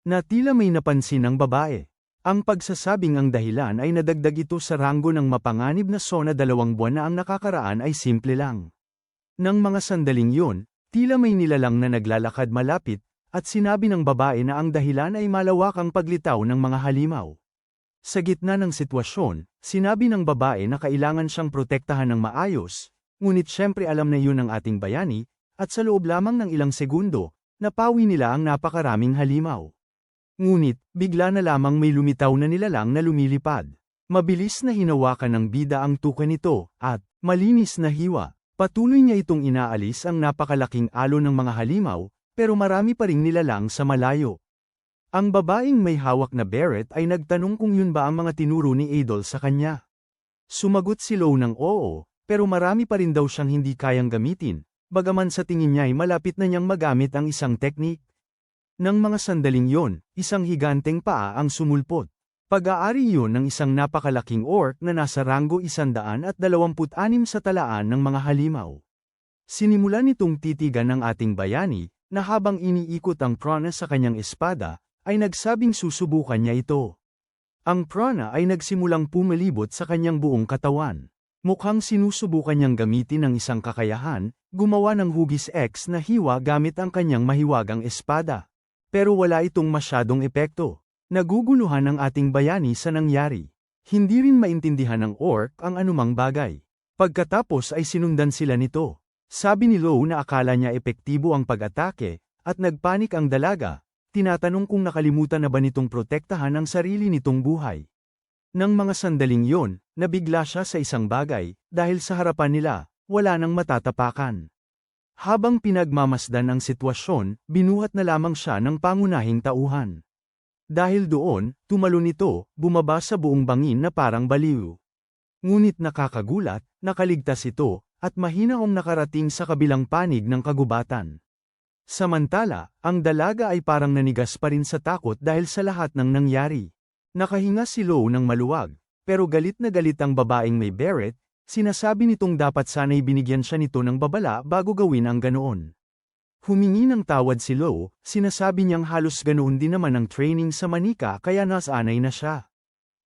Na tila may napansin ng babae. Ang pagsasabing ang dahilan ay nadagdag ito sa ranggo ng mapanganib na sona 2 buwan na ang nakakaraan ay simple lang. Nang mga sandaling yun, tila may nilalang na naglalakad malapit, at sinabi ng babae na ang dahilan ay malawakang paglitaw ng mga halimaw. Sa gitna ng sitwasyon, sinabi ng babae na kailangan siyang protektahan ng maayos, ngunit syempre alam na yun ng ating bayani, at sa loob lamang ng ilang segundo, napawi nila ang napakaraming halimaw. Ngunit, bigla na lamang may lumitaw na nilalang na lumilipad. Mabilis na hinawakan ng bida ang tuka nito, at, malinis na hiwa, patuloy niya itong inaalis ang napakalaking alon ng mga halimaw, pero marami pa ring nilalang sa malayo. Ang babaeng may hawak na beret ay nagtanong kung yun ba ang mga tinuro ni Adol sa kanya. Sumagot si Lo ng oo, pero marami pa rin daw siyang hindi kayang gamitin, bagaman sa tingin niya ay malapit na niyang magamit ang isang teknik. Nang mga sandaling yon, isang higanteng paa ang sumulpot. Pag-aari yun ng isang napakalaking orc na nasa ranggo 126 sa talaan ng mga halimaw. Sinimulan nitong titigan ng ating bayani, na habang iniikot ang prana sa kanyang espada, ay nagsabing susubukan niya ito. Ang prana ay nagsimulang pumalibot sa kanyang buong katawan. Mukhang sinusubukan niyang gamitin ang isang kakayahan, gumawa ng hugis X na hiwa gamit ang kanyang mahiwagang espada. Pero wala itong masyadong epekto. Naguguluhan ang ating bayani sa nangyari. Hindi rin maintindihan ng orc ang anumang bagay. Pagkatapos ay sinundan sila nito. Sabi ni Lo na akala niya epektibo ang pag-atake, at nagpanik ang dalaga, tinatanong kung nakalimutan na ba nitong protektahan ang sarili nitong buhay. Nang mga sandaling yon, nabigla siya sa isang bagay, dahil sa harapan nila, wala nang matatapakan. Habang pinagmamasdan ang sitwasyon, binuhat na lamang siya ng pangunahing tauhan. Dahil doon, tumalon ito, bumaba sa buong bangin na parang baliw. Ngunit nakakagulat, nakaligtas ito, at mahinaong nakarating sa kabilang panig ng kagubatan. Samantala, ang dalaga ay parang nanigas pa rin sa takot dahil sa lahat ng nangyari. Nakahinga si Lo ng maluwag, pero galit na galit ang babaeng may beret, sinasabi nitong dapat sana'y binigyan siya nito ng babala bago gawin ang ganoon. Humingi ng tawad si Lo, sinasabi niyang halos ganoon din naman ang training sa manika kaya nasanay na siya.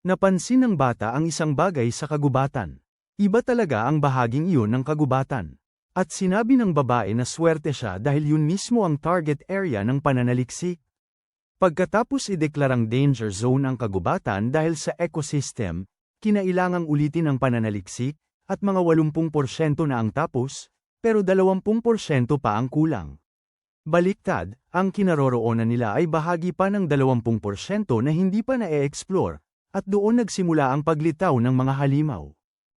Napansin ng bata ang isang bagay sa kagubatan. Iba talaga ang bahaging iyon ng kagubatan. At sinabi ng babae na swerte siya dahil yun mismo ang target area ng pananaliksik. Pagkatapos ideklarang danger zone ang kagubatan dahil sa ecosystem, kinailangang ulitin ang pananaliksik, at mga 80% na ang tapos, pero 20% pa ang kulang. Baliktad, ang kinaroroonan nila ay bahagi pa ng 20% na hindi pa na-e-explore, at doon nagsimula ang paglitaw ng mga halimaw.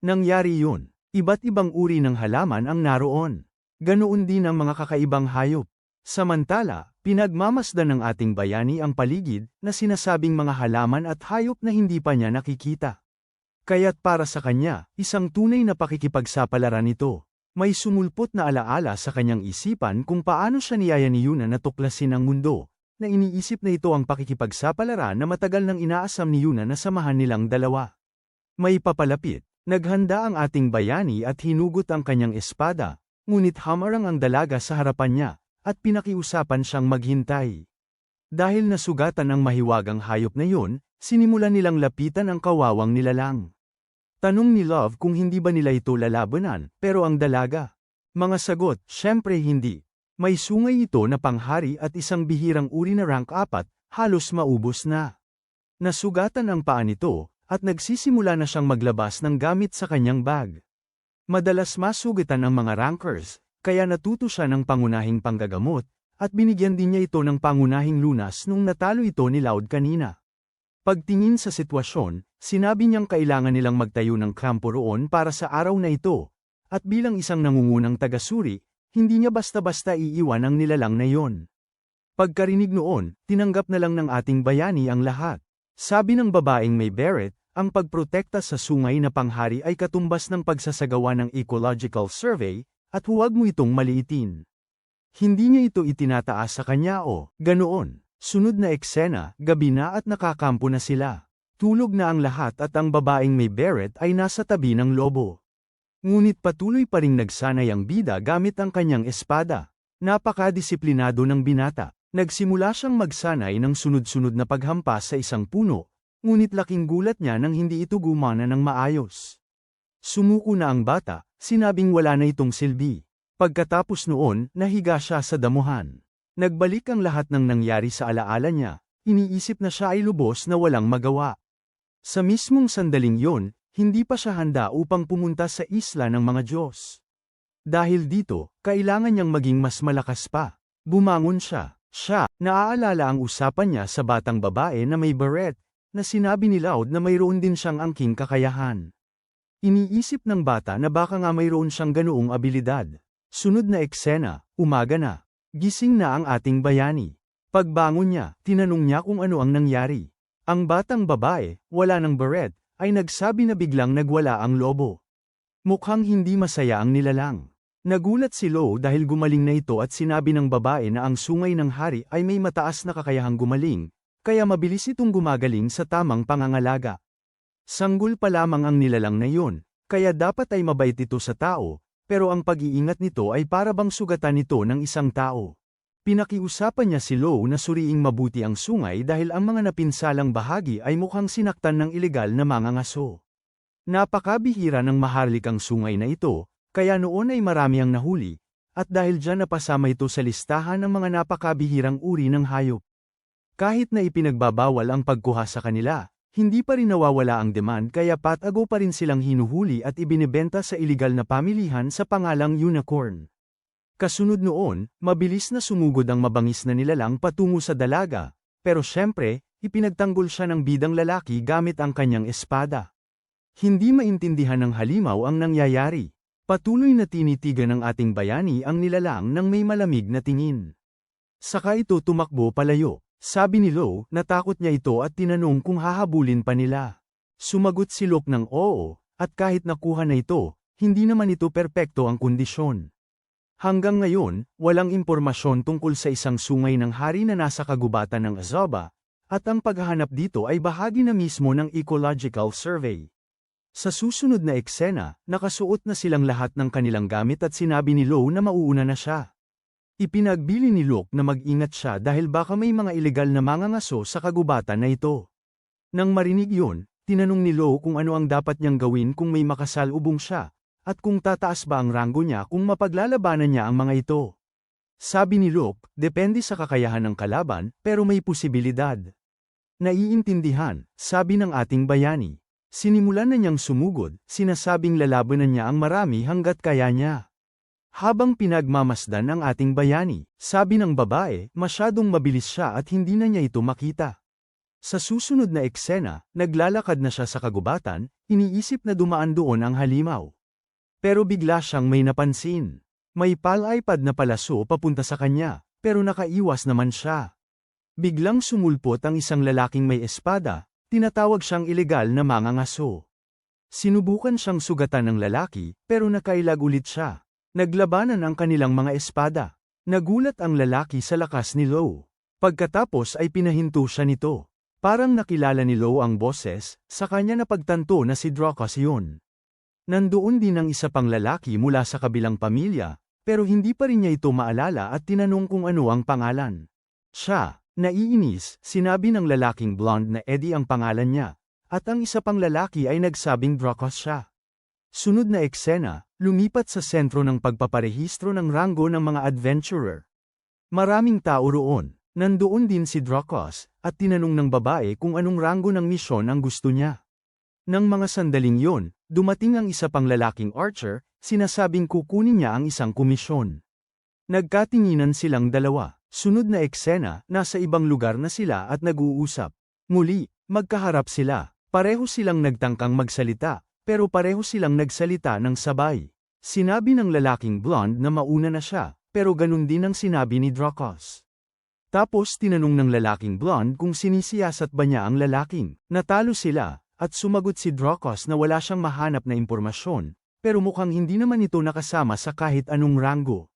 Nangyari yun, iba't ibang uri ng halaman ang naroon. Ganoon din ang mga kakaibang hayop. Samantala, pinagmamasdan ng ating bayani ang paligid na sinasabing mga halaman at hayop na hindi pa niya nakikita. Kaya't para sa kanya, isang tunay na pakikipagsapalaran ito. May sumulpot na alaala sa kanyang isipan kung paano siya niyaya ni Yuna na tuklasin ang mundo, na iniisip na ito ang pakikipagsapalaran na matagal nang inaasam ni Yuna na samahan nilang dalawa. May papalapit, naghanda ang ating bayani at hinugot ang kanyang espada, ngunit hamarang ang dalaga sa harapan niya, at pinakiusapan siyang maghintay. Dahil nasugatan ang mahiwagang hayop na yun, sinimulan nilang lapitan ang kawawang nilalang. Tanong ni Love kung hindi ba nila ito lalabanan, pero ang dalaga. Mga sagot, syempre hindi. May sungay ito na panghari at isang bihirang uri na rank 4, halos maubos na. Nasugatan ang paa nito, at nagsisimula na siyang maglabas ng gamit sa kanyang bag. Madalas masugatan ang mga rankers, kaya natuto siya ng pangunahing panggagamot, at binigyan din niya ito ng pangunahing lunas nung natalo ito ni Loud kanina. Pagtingin sa sitwasyon, sinabi niyang kailangan nilang magtayo ng kampo roon para sa araw na ito, at bilang isang nangungunang taga-suri, hindi niya basta-basta iiwan ang nilalang na yon. Pagkarinig noon, tinanggap na lang ng ating bayani ang lahat. Sabi ng babaeng may beret, ang pagprotekta sa sungay na panghari ay katumbas ng pagsasagawa ng ecological survey, at huwag mo itong maliitin. Hindi niya ito itinataas sa kanya o, ganoon. Sunod na eksena, gabi na at nakakampo na sila. Tulog na ang lahat at ang babaeng may beret ay nasa tabi ng lobo. Ngunit patuloy pa ring nagsanay ang bida gamit ang kanyang espada. Napakadisiplinado ng binata. Nagsimula siyang magsanay ng sunod-sunod na paghampas sa isang puno, ngunit laking gulat niya nang hindi ito gumana ng maayos. Sumuko na ang bata, sinabing wala na itong silbi. Pagkatapos noon, nahiga siya sa damuhan. Nagbalik ang lahat ng nangyari sa alaala niya, iniisip na siya ay lubos na walang magawa. Sa mismong sandaling yon, hindi pa siya handa upang pumunta sa isla ng mga Diyos. Dahil dito, kailangan niyang maging mas malakas pa. Bumangon siya. Naaalala ang usapan niya sa batang babae na may beret, na sinabi ni Loud na mayroon din siyang angking kakayahan. Iniisip ng bata na baka nga mayroon siyang ganoong abilidad. Sunod na eksena, umaga na. Gising na ang ating bayani. Pagbangon niya, tinanong niya kung ano ang nangyari. Ang batang babae, wala ng beret, ay nagsabi na biglang nagwala ang lobo. Mukhang hindi masaya ang nilalang. Nagulat si Lo dahil gumaling na ito at sinabi ng babae na ang sungay ng hari ay may mataas na kakayahang gumaling, kaya mabilis itong gumagaling sa tamang pangangalaga. Sanggol pa lamang ang nilalang na iyon, kaya dapat ay mabait ito sa tao, pero ang pag-iingat nito ay para bang sugatan nito ng isang tao. Pinakiusapan niya si Lo na suriing mabuti ang sungay dahil ang mga napinsalang bahagi ay mukhang sinaktan ng ilegal na mangangaso. Napakabihira ng maharlikang sungay na ito, kaya noon ay marami ang nahuli, at dahil dyan napasama ito sa listahan ng mga napakabihirang uri ng hayop. Kahit na ipinagbabawal ang pagkuha sa kanila, hindi pa rin nawawala ang demand kaya patago pa rin silang hinuhuli at ibinebenta sa iligal na pamilihan sa pangalang unicorn. Kasunod noon, mabilis na sumugod ang mabangis na nilalang patungo sa dalaga, pero syempre, ipinagtanggol siya ng bidang lalaki gamit ang kanyang espada. Hindi maintindihan ng halimaw ang nangyayari. Patuloy na tinitigan ng ating bayani ang nilalang ng may malamig na tingin. Saka ito tumakbo palayo. Sabi ni Lo, natakot niya ito at tinanong kung hahabulin pa nila. Sumagot si Lok ng oo, at kahit nakuha na ito, hindi naman ito perpekto ang kondisyon. Hanggang ngayon, walang impormasyon tungkol sa isang sungay ng hari na nasa kagubatan ng Azoba, at ang paghahanap dito ay bahagi na mismo ng ecological survey. Sa susunod na eksena, nakasuot na silang lahat ng kanilang gamit at sinabi ni Lo na mauuna na siya. Ipinagbili ni Lok na mag-ingat siya dahil baka may mga ilegal na mangangaso sa kagubatan na ito. Nang marinig yun, tinanong ni Lo kung ano ang dapat niyang gawin kung may makasalubong siya, at kung tataas ba ang ranggo niya kung mapaglalabanan niya ang mga ito. Sabi ni Lok, depende sa kakayahan ng kalaban, pero may posibilidad. Naiintindihan, sabi ng ating bayani. Sinimulan na niyang sumugod, sinasabing lalabanan niya ang marami hanggat kaya niya. Habang pinagmamasdan ang ating bayani, sabi ng babae, masyadong mabilis siya at hindi na niya ito makita. Sa susunod na eksena, naglalakad na siya sa kagubatan, iniisip na dumaan doon ang halimaw. Pero bigla siyang may napansin. May pal-iPad na palaso papunta sa kanya, pero nakaiwas naman siya. Biglang sumulpot ang isang lalaking may espada, tinatawag siyang ilegal na mangangaso. Sinubukan siyang sugatan ng lalaki, pero nakailag ulit siya. Naglabanan ang kanilang mga espada. Nagulat ang lalaki sa lakas ni Lo. Pagkatapos ay pinahinto siya nito. Parang nakilala ni Lo ang boses, sa kanya napagtanto na si Dracos yun. Nandoon din ang isa pang lalaki mula sa kabilang pamilya, pero hindi pa rin niya ito maalala at tinanong kung ano ang pangalan. Siya, naiinis, sinabi ng lalaking blonde na Eddie ang pangalan niya. At ang isa pang lalaki ay nagsabing Dracos siya. Sunod na eksena, lumipat sa sentro ng pagpaparehistro ng ranggo ng mga adventurer. Maraming tao roon, nandoon din si Dracos, at tinanong ng babae kung anong ranggo ng misyon ang gusto niya. Nang mga sandaling yon, dumating ang isa pang lalaking archer, sinasabing kukunin niya ang isang komisyon. Nagkatinginan silang dalawa. Sunod na eksena, nasa ibang lugar na sila at nag-uusap. Muli, magkaharap sila. Pareho silang nagtangkang magsalita, pero pareho silang nagsalita ng sabay. Sinabi ng lalaking blonde na mauna na siya, pero ganun din ang sinabi ni Dracos. Tapos tinanong ng lalaking blonde kung sinisiyasat ba niya ang lalaking. Natalo sila, at sumagot si Dracos na wala siyang mahanap na impormasyon, pero mukhang hindi naman ito nakasama sa kahit anong ranggo.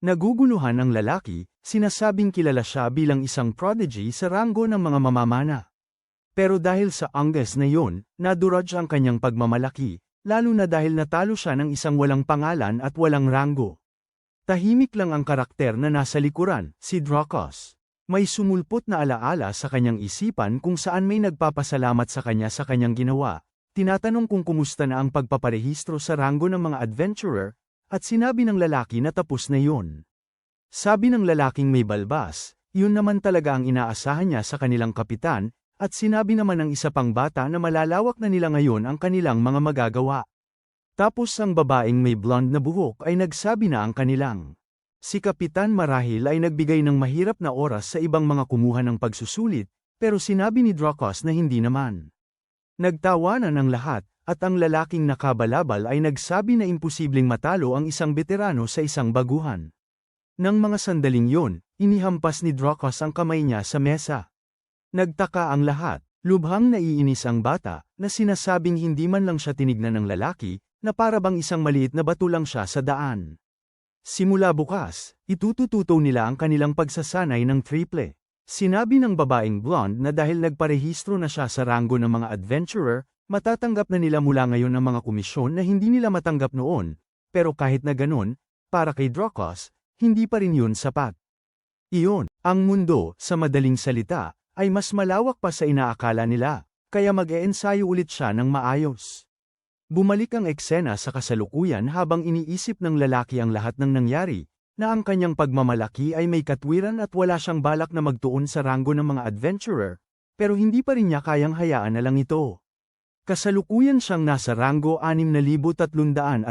Naguguluhan ang lalaki, sinasabing kilala siya bilang isang prodigy sa ranggo ng mga mamamana. Pero dahil sa angges na yon, naduraj ang kanyang pagmamalaki, lalo na dahil natalo siya ng isang walang pangalan at walang ranggo. Tahimik lang ang karakter na nasa likuran, si Dracos. May sumulpot na alaala sa kanyang isipan kung saan may nagpapasalamat sa kanya sa kanyang ginawa, tinatanong kung kumusta na ang pagpaparehistro sa ranggo ng mga adventurer, at sinabi ng lalaki na tapos na yon. Sabi ng lalaking may balbas, yun naman talaga ang inaasahan niya sa kanilang kapitan, at sinabi naman ng isa pang bata na malalawak na nila ngayon ang kanilang mga magagawa. Tapos ang babaeng may blonde na buhok ay nagsabi na ang kanilang. Si Kapitan marahil ay nagbigay ng mahirap na oras sa ibang mga kumuha ng pagsusulit, pero sinabi ni Dracos na hindi naman. Nagtawanan ang lahat, at ang lalaking nakabalabal ay nagsabi na imposibleng matalo ang isang veterano sa isang baguhan. Nang mga sandaling yon, inihampas ni Dracos ang kamay niya sa mesa. Nagtaka ang lahat, lubhang naiinis ang bata, na sinasabing hindi man lang siya tinignan ng lalaki, na para bang isang maliit na bato lang siya sa daan. Simula bukas, itutututo nila ang kanilang pagsasanay ng triple. Sinabi ng babaeng blonde na dahil nagparehistro na siya sa ranggo ng mga adventurer, matatanggap na nila mula ngayon ang mga komisyon na hindi nila matanggap noon, pero kahit na ganun, para kay Dracos, hindi pa rin yun sapat. Iyon, ang mundo, sa madaling salita, ay mas malawak pa sa inaakala nila, kaya mag-eensayo ulit siya ng maayos. Bumalik ang eksena sa kasalukuyan habang iniisip ng lalaki ang lahat ng nangyari, na ang kanyang pagmamalaki ay may katwiran at wala siyang balak na magtuon sa ranggo ng mga adventurer, pero hindi pa rin niya kayang hayaan na lang ito. Kasalukuyan siyang nasa ranggo 6,301.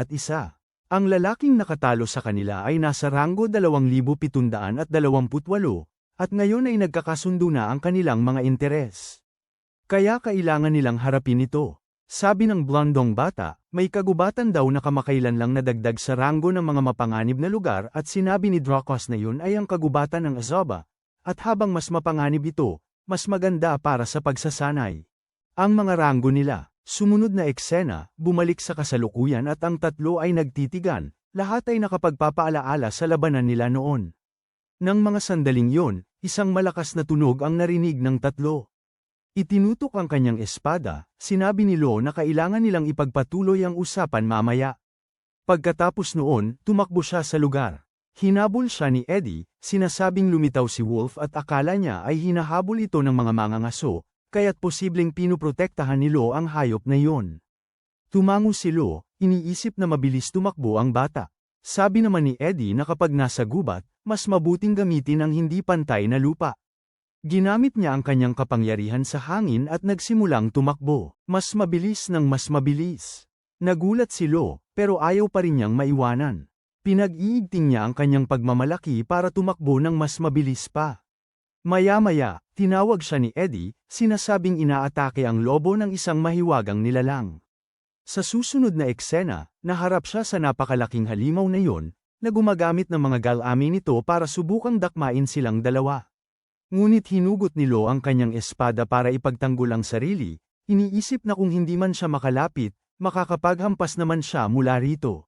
Ang lalaking nakatalo sa kanila ay nasa ranggo 2,728, at ngayon ay nagkakasundo na ang kanilang mga interes. Kaya kailangan nilang harapin ito. Sabi ng blondong bata, may kagubatan daw na kamakailan lang nadagdag sa ranggo ng mga mapanganib na lugar at sinabi ni Dracos na yun ay ang kagubatan ng Azoba, at habang mas mapanganib ito, mas maganda para sa pagsasanay. Ang mga ranggo nila, sumunod na eksena, bumalik sa kasalukuyan at ang tatlo ay nagtitigan, lahat ay nakapagpapaalaala sa labanan nila noon. Nang mga sandaling yon, isang malakas na tunog ang narinig ng tatlo. Itinutok ang kanyang espada, sinabi ni Lo na kailangan nilang ipagpatuloy ang usapan mamaya. Pagkatapos noon, tumakbo siya sa lugar. Hinabol siya ni Eddie, sinasabing lumitaw si Wolf at akala niya ay hinahabol ito ng mga mangangaso, kaya't posibleng pinuprotektahan ni Lo ang hayop na iyon. Tumango si Lo, iniisip na mabilis tumakbo ang bata. Sabi naman ni Eddie na kapag nasa gubat, mas mabuting gamitin ang hindi pantay na lupa. Ginamit niya ang kanyang kapangyarihan sa hangin at nagsimulang tumakbo, mas mabilis ng mas mabilis. Nagulat si Lo, pero ayaw pa rin niyang maiwanan. Pinag-iigting niya ang kanyang pagmamalaki para tumakbo ng mas mabilis pa. Maya-maya, tinawag siya ni Eddie, sinasabing inaatake ang lobo ng isang mahiwagang nilalang. Sa susunod na eksena, naharap siya sa napakalaking halimaw na yon, na gumagamit ng mga galami nito para subukang dakmain silang dalawa. Ngunit hinugot ni Lo ang kanyang espada para ipagtanggol ang sarili, iniisip na kung hindi man siya makalapit, makakapaghampas naman siya mula rito.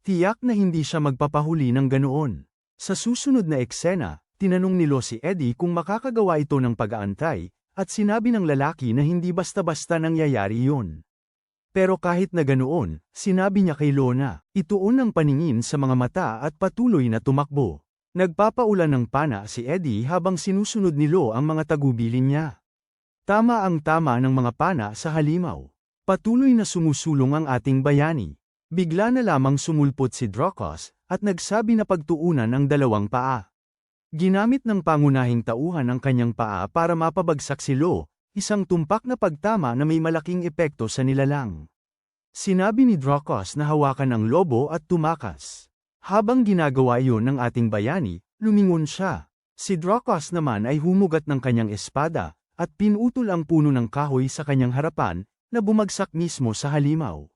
Tiyak na hindi siya magpapahuli ng ganoon. Sa susunod na eksena, tinanong ni Lo si Eddie kung makakagawa ito ng pag-aantay, at sinabi ng lalaki na hindi basta-basta nangyayari yun. Pero kahit na ganoon, sinabi niya kay Lo na, ituon ang paningin sa mga mata at patuloy na tumakbo. Nagpapaulan ng pana si Eddie habang sinusunod ni Lo ang mga tagubilin niya. Tama ang tama ng mga pana sa halimaw. Patuloy na sumusulong ang ating bayani. Bigla na lamang sumulpot si Dracos, at nagsabi na pagtuunan ang dalawang paa. Ginamit ng pangunahing tauhan ang kanyang paa para mapabagsak si Lo, isang tumpak na pagtama na may malaking epekto sa nilalang. Sinabi ni Dracos na hawakan ang lobo at tumakas. Habang ginagawa iyon ng ating bayani, lumingon siya. Si Dracos naman ay humugat ng kanyang espada, at pinutol ang puno ng kahoy sa kanyang harapan, na bumagsak mismo sa halimaw.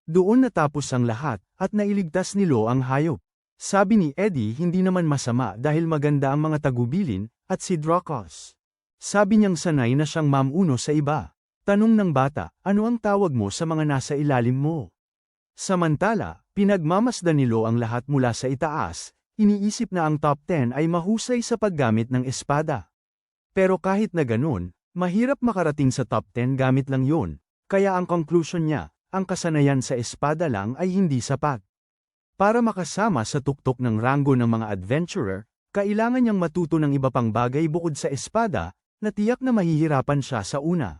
Doon natapos ang lahat, at nailigtas ni Lo ang hayop. Sabi ni Eddie hindi naman masama dahil maganda ang mga tagubilin, at si Dracos. Sabi niyang sanay na siyang mamuno sa iba. Tanong ng bata, ano ang tawag mo sa mga nasa ilalim mo? Samantala, pinagmamasdan ni Lo ang lahat mula sa itaas, iniisip na ang top 10 ay mahusay sa paggamit ng espada. Pero kahit na ganun, mahirap makarating sa top 10 gamit lang yun, kaya ang conclusion niya, ang kasanayan sa espada lang ay hindi sapat. Para makasama sa tuktok ng ranggo ng mga adventurer, kailangan niyang matuto ng iba pang bagay bukod sa espada, na tiyak na mahihirapan siya sa una.